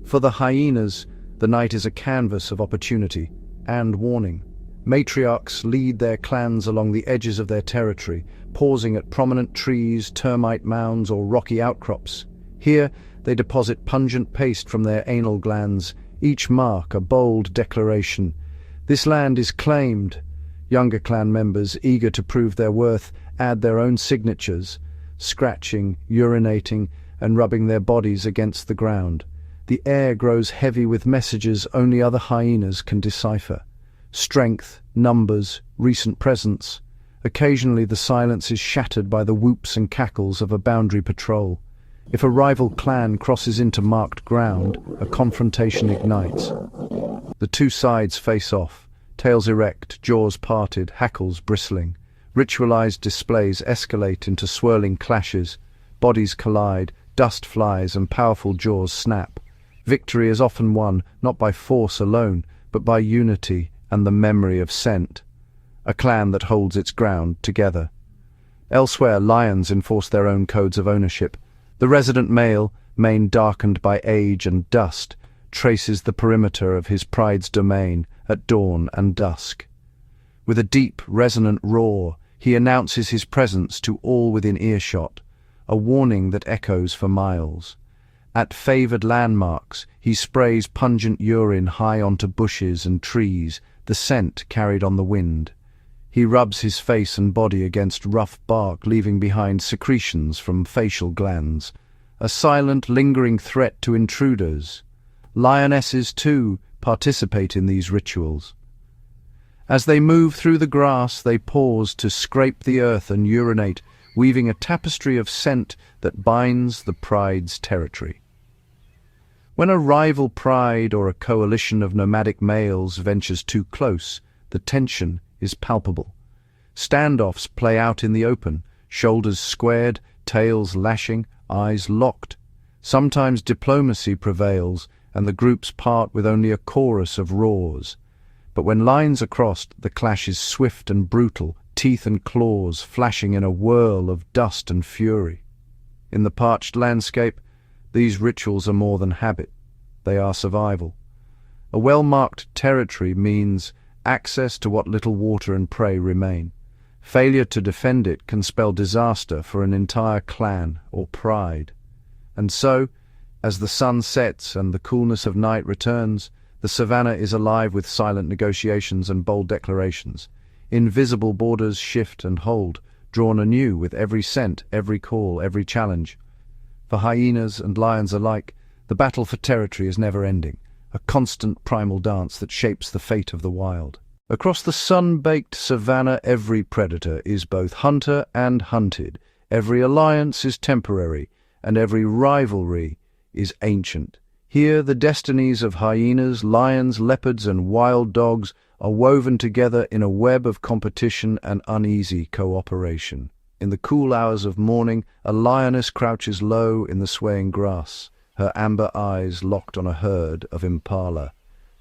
For the hyenas, the night is a canvas of opportunity and warning. Matriarchs lead their clans along the edges of their territory, pausing at prominent trees, termite mounds, or rocky outcrops. Here, they deposit pungent paste from their anal glands, each mark a bold declaration. This land is claimed. Younger clan members, eager to prove their worth, add their own signatures, scratching, urinating, and rubbing their bodies against the ground. The air grows heavy with messages only other hyenas can decipher. Strength, numbers, recent presence. Occasionally the silence is shattered by the whoops and cackles of a boundary patrol. If a rival clan crosses into marked ground, a confrontation ignites. The two sides face off, tails erect, jaws parted, hackles bristling. Ritualized displays escalate into swirling clashes. Bodies collide, dust flies, and powerful jaws snap. Victory is often won not by force alone, but by unity and the memory of scent. A clan that holds its ground together. Elsewhere, lions enforce their own codes of ownership. The resident male, mane darkened by age and dust, traces the perimeter of his pride's domain at dawn and dusk. With a deep, resonant roar, he announces his presence to all within earshot, a warning that echoes for miles. At favored landmarks, he sprays pungent urine high onto bushes and trees, the scent carried on the wind. He rubs his face and body against rough bark, leaving behind secretions from facial glands, a silent, lingering threat to intruders. Lionesses, too, participate in these rituals. As they move through the grass, they pause to scrape the earth and urinate, weaving a tapestry of scent that binds the pride's territory. When a rival pride or a coalition of nomadic males ventures too close, the tension is palpable. Standoffs play out in the open, shoulders squared, tails lashing, eyes locked. Sometimes diplomacy prevails, and the groups part with only a chorus of roars. But when lines are crossed, the clash is swift and brutal, teeth and claws flashing in a whirl of dust and fury. In the parched landscape, these rituals are more than habit. They are survival. A well-marked territory means access to what little water and prey remain. Failure to defend it can spell disaster for an entire clan or pride. And so, as the sun sets and the coolness of night returns, the savannah is alive with silent negotiations and bold declarations. Invisible borders shift and hold, drawn anew with every scent, every call, every challenge. For hyenas and lions alike, the battle for territory is never-ending, a constant primal dance that shapes the fate of the wild. Across the sun-baked savannah, every predator is both hunter and hunted, every alliance is temporary, and every rivalry is ancient. Here the destinies of hyenas, lions, leopards, and wild dogs are woven together in a web of competition and uneasy cooperation. In the cool hours of morning, a lioness crouches low in the swaying grass, her amber eyes locked on a herd of impala.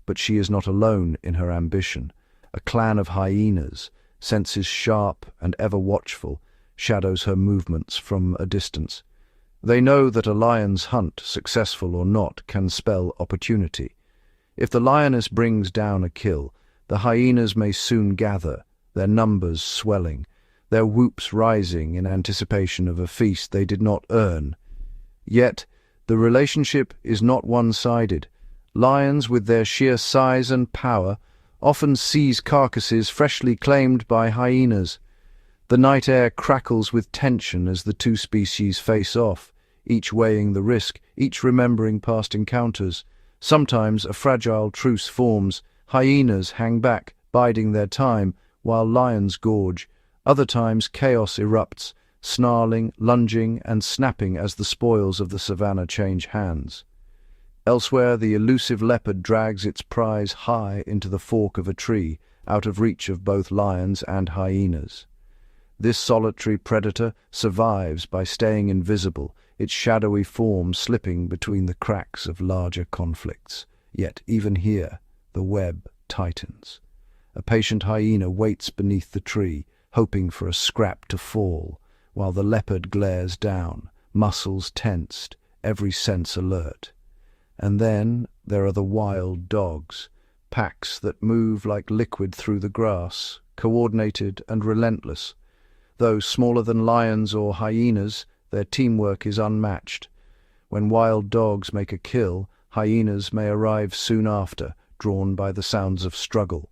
But she is not alone in her ambition. A clan of hyenas, senses sharp and ever watchful, shadows her movements from a distance. They know that a lion's hunt, successful or not, can spell opportunity. If the lioness brings down a kill, the hyenas may soon gather, their numbers swelling, their whoops rising in anticipation of a feast they did not earn. Yet, the relationship is not one-sided. Lions, with their sheer size and power, often seize carcasses freshly claimed by hyenas. The night air crackles with tension as the two species face off, each weighing the risk, each remembering past encounters. Sometimes a fragile truce forms. Hyenas hang back, biding their time, while lions gorge. Other times chaos erupts, snarling, lunging, and snapping as the spoils of the savannah change hands. Elsewhere, the elusive leopard drags its prize high into the fork of a tree, out of reach of both lions and hyenas. This solitary predator survives by staying invisible, its shadowy form slipping between the cracks of larger conflicts. Yet even here, the web tightens. A patient hyena waits beneath the tree, hoping for a scrap to fall, while the leopard glares down, muscles tensed, every sense alert. And then there are the wild dogs, packs that move like liquid through the grass, coordinated and relentless. Though smaller than lions or hyenas, their teamwork is unmatched. When wild dogs make a kill, hyenas may arrive soon after, drawn by the sounds of struggle.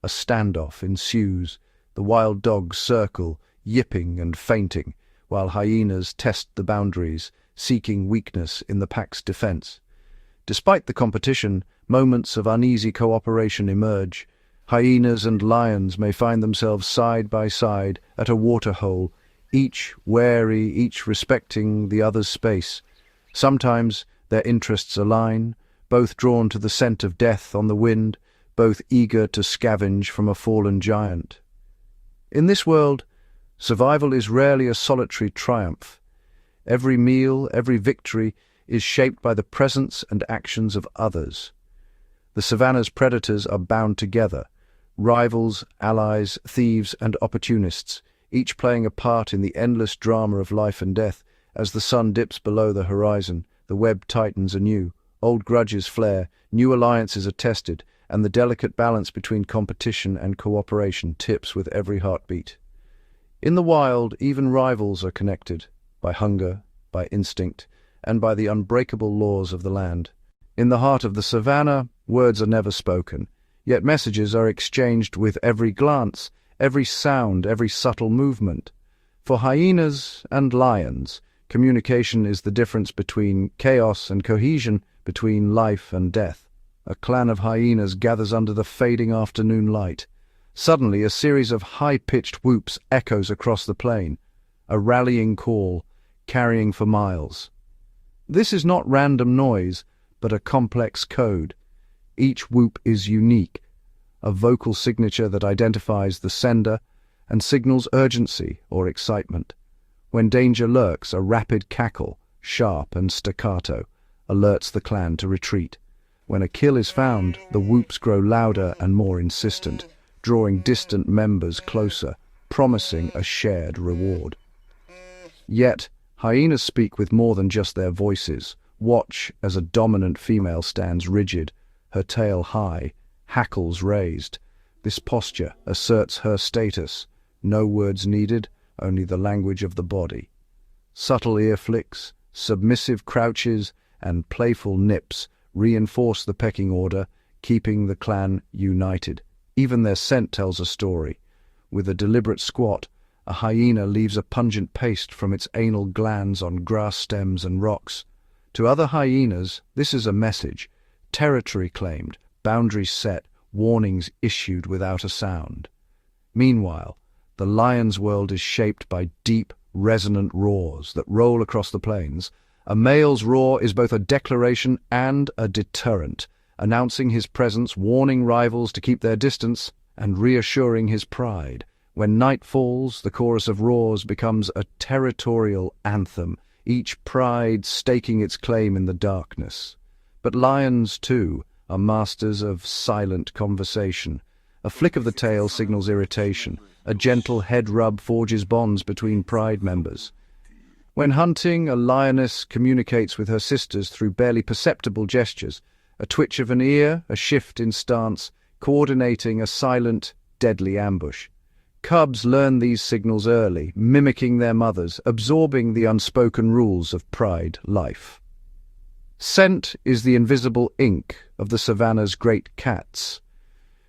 A standoff ensues. The wild dogs circle, yipping and feinting, while hyenas test the boundaries, seeking weakness in the pack's defense. Despite the competition, moments of uneasy cooperation emerge. Hyenas and lions may find themselves side by side at a waterhole, each wary, each respecting the other's space. Sometimes their interests align, both drawn to the scent of death on the wind, both eager to scavenge from a fallen giant. In this world, survival is rarely a solitary triumph. Every meal, every victory is shaped by the presence and actions of others. The savannah's predators are bound together, rivals, allies, thieves, and opportunists, each playing a part in the endless drama of life and death. As the sun dips below the horizon, the web tightens anew, old grudges flare, new alliances are tested, and the delicate balance between competition and cooperation tips with every heartbeat. In the wild, even rivals are connected, by hunger, by instinct, and by the unbreakable laws of the land. In the heart of the savannah, words are never spoken, yet messages are exchanged with every glance, every sound, every subtle movement. For hyenas and lions, communication is the difference between chaos and cohesion, between life and death. A clan of hyenas gathers under the fading afternoon light. Suddenly, a series of high-pitched whoops echoes across the plain, a rallying call, carrying for miles. This is not random noise, but a complex code. Each whoop is unique, a vocal signature that identifies the sender and signals urgency or excitement. When danger lurks, a rapid cackle, sharp and staccato, alerts the clan to retreat. When a kill is found, the whoops grow louder and more insistent, drawing distant members closer, promising a shared reward. Yet, hyenas speak with more than just their voices. Watch as a dominant female stands rigid, her tail high, hackles raised. This posture asserts her status. No words needed, only the language of the body. Subtle ear flicks, submissive crouches, and playful nips reinforce the pecking order, keeping the clan united. Even their scent tells a story. With a deliberate squat, A hyena leaves a pungent paste from its anal glands on grass stems and rocks. To other hyenas, this is a message: territory claimed, boundaries set, warnings issued without a sound. Meanwhile, the lion's world is shaped by deep, resonant roars that roll across the plains. A male's roar is both a declaration and a deterrent, announcing his presence, warning rivals to keep their distance, and reassuring his pride. When night falls, the chorus of roars becomes a territorial anthem, each pride staking its claim in the darkness. But lions, too, are masters of silent conversation. A flick of the tail signals irritation. A gentle head rub forges bonds between pride members. When hunting, a lioness communicates with her sisters through barely perceptible gestures, a twitch of an ear, a shift in stance, coordinating a silent, deadly ambush. Cubs learn these signals early, mimicking their mothers, absorbing the unspoken rules of pride life. Scent is the invisible ink of the savannah's great cats.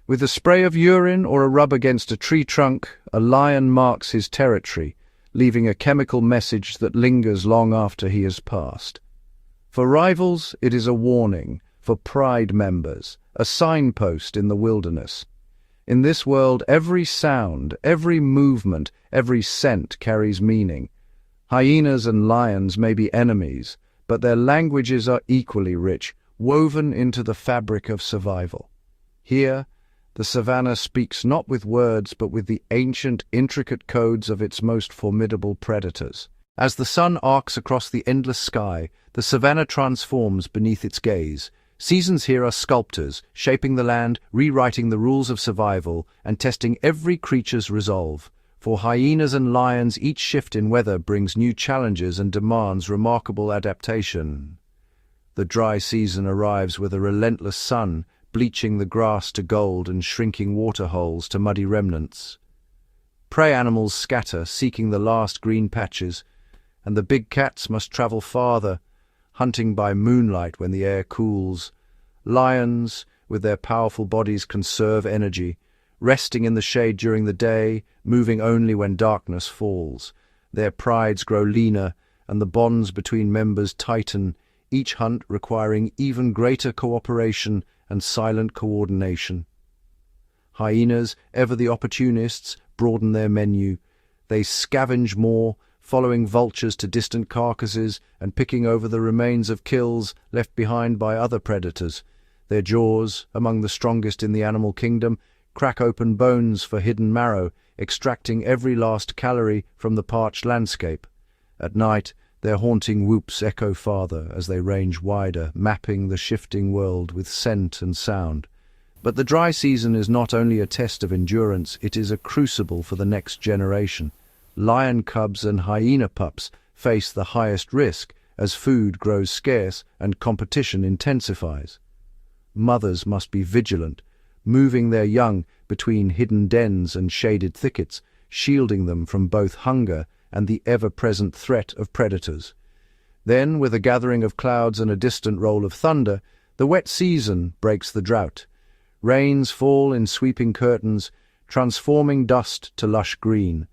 With a spray of urine or a rub against a tree trunk, a lion marks his territory, leaving a chemical message that lingers long after he has passed. For rivals, it is a warning. For pride members, a signpost in the wilderness. In this world, every sound, every movement, every scent carries meaning. Hyenas and lions may be enemies, but their languages are equally rich, woven into the fabric of survival. Here, the savannah speaks not with words, but with the ancient, intricate codes of its most formidable predators. As the sun arcs across the endless sky, the savannah transforms beneath its gaze. Seasons here are sculptors, shaping the land, rewriting the rules of survival, and testing every creature's resolve. For hyenas and lions, each shift in weather brings new challenges and demands remarkable adaptation. The dry season arrives with a relentless sun, bleaching the grass to gold and shrinking waterholes to muddy remnants. Prey animals scatter, seeking the last green patches, and the big cats must travel farther, hunting by moonlight when the air cools. Lions, with their powerful bodies, conserve energy, resting in the shade during the day, moving only when darkness falls. Their prides grow leaner, and the bonds between members tighten, each hunt requiring even greater cooperation and silent coordination. Hyenas, ever the opportunists, broaden their menu. They scavenge more, following vultures to distant carcasses and picking over the remains of kills left behind by other predators. Their jaws, among the strongest in the animal kingdom, crack open bones for hidden marrow, extracting every last calorie from the parched landscape. At night, their haunting whoops echo farther as they range wider, mapping the shifting world with scent and sound. But the dry season is not only a test of endurance, it is a crucible for the next generation. Lion cubs and hyena pups face the highest risk as food grows scarce and competition intensifies. Mothers must be vigilant, moving their young between hidden dens and shaded thickets, shielding them from both hunger and the ever-present threat of predators. Then, with a gathering of clouds and a distant roll of thunder, the wet season breaks the drought. Rains fall in sweeping curtains, transforming dust to lush green.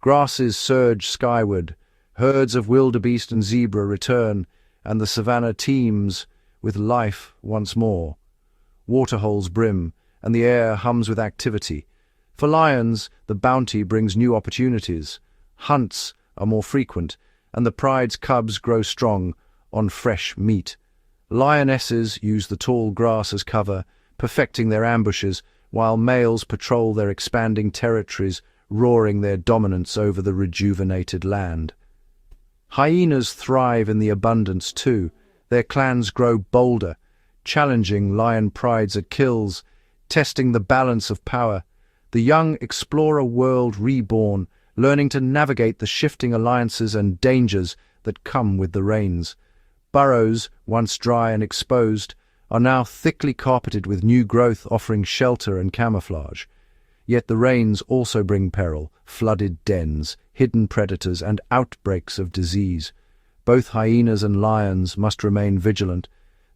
Grasses surge skyward, herds of wildebeest and zebra return, and the savannah teems with life once more. Waterholes brim, and the air hums with activity. For lions, the bounty brings new opportunities. Hunts are more frequent, and the pride's cubs grow strong on fresh meat. Lionesses use the tall grass as cover, perfecting their ambushes, while males patrol their expanding territories, roaring their dominance over the rejuvenated land. Hyenas thrive in the abundance too. Their clans grow bolder, challenging lion prides at kills, testing the balance of power. The young explore a world reborn, learning to navigate the shifting alliances and dangers that come with the rains. Burrows, once dry and exposed, are now thickly carpeted with new growth offering shelter and camouflage. Yet the rains also bring peril, flooded dens, hidden predators, and outbreaks of disease. Both hyenas and lions must remain vigilant,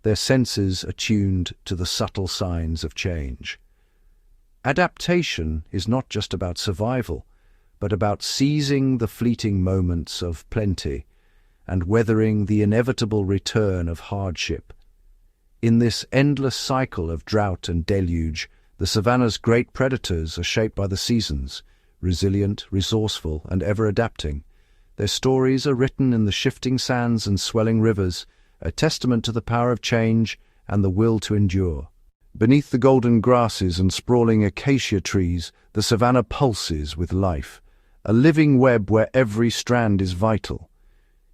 their senses attuned to the subtle signs of change. Adaptation is not just about survival, but but about seizing the fleeting moments of plenty and weathering the inevitable return of hardship. In this endless cycle of drought and deluge, the savannah's great predators are shaped by the seasons, resilient, resourceful, and ever-adapting. Their stories are written in the shifting sands and swelling rivers, a testament to the power of change and the will to endure. Beneath the golden grasses and sprawling acacia trees, the savannah pulses with life, a living web where every strand is vital.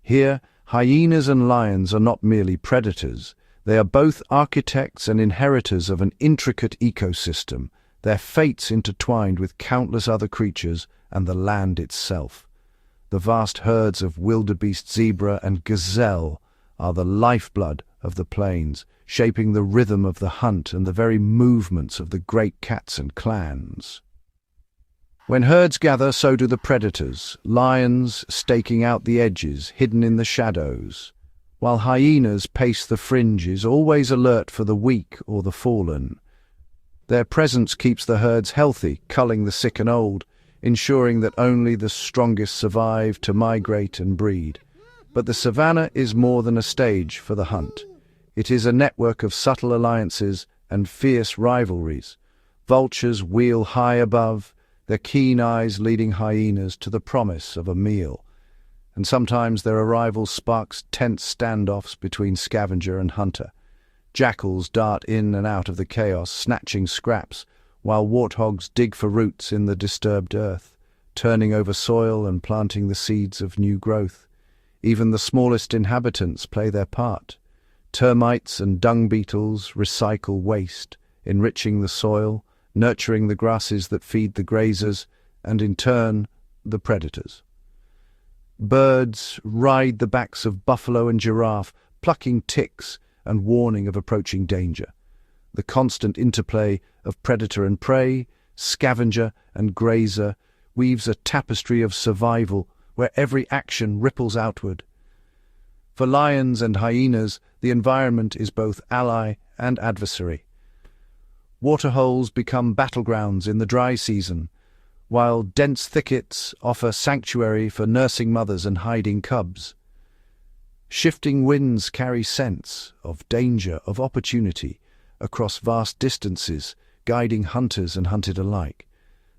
Here, hyenas and lions are not merely predators. They are both architects and inheritors of an intricate ecosystem, their fates intertwined with countless other creatures and the land itself. The vast herds of wildebeest, zebra, and gazelle are the lifeblood of the plains, shaping the rhythm of the hunt and the very movements of the great cats and clans. When herds gather, so do the predators, lions staking out the edges, hidden in the shadows, while hyenas pace the fringes, always alert for the weak or the fallen. Their presence keeps the herds healthy, culling the sick and old, ensuring that only the strongest survive to migrate and breed. But the savannah is more than a stage for the hunt. It is a network of subtle alliances and fierce rivalries. Vultures wheel high above, their keen eyes leading hyenas to the promise of a meal. And sometimes their arrival sparks tense standoffs between scavenger and hunter. Jackals dart in and out of the chaos, snatching scraps, while warthogs dig for roots in the disturbed earth, turning over soil and planting the seeds of new growth. Even the smallest inhabitants play their part. Termites and dung beetles recycle waste, enriching the soil, nurturing the grasses that feed the grazers, and in turn, the predators. Birds ride the backs of buffalo and giraffe, plucking ticks and warning of approaching danger. The constant interplay of predator and prey, scavenger and grazer, weaves a tapestry of survival where every action ripples outward. For lions and hyenas, the environment is both ally and adversary. Waterholes become battlegrounds in the dry season, while dense thickets offer sanctuary for nursing mothers and hiding cubs. Shifting winds carry scents of danger, of opportunity, across vast distances, guiding hunters and hunted alike.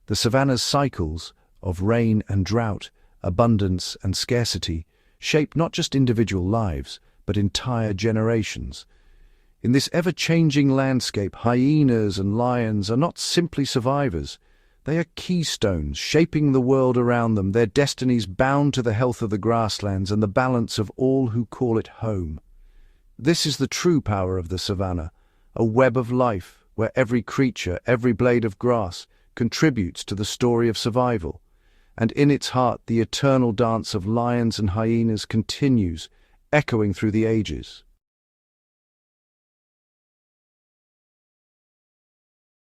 The savannah's cycles of rain and drought, abundance and scarcity, shape not just individual lives, but entire generations. In this ever-changing landscape, hyenas and lions are not simply survivors. They are keystones, shaping the world around them, their destinies bound to the health of the grasslands and the balance of all who call it home. This is the true power of the savannah, a web of life where every creature, every blade of grass, contributes to the story of survival. And in its heart the eternal dance of lions and hyenas continues, echoing through the ages.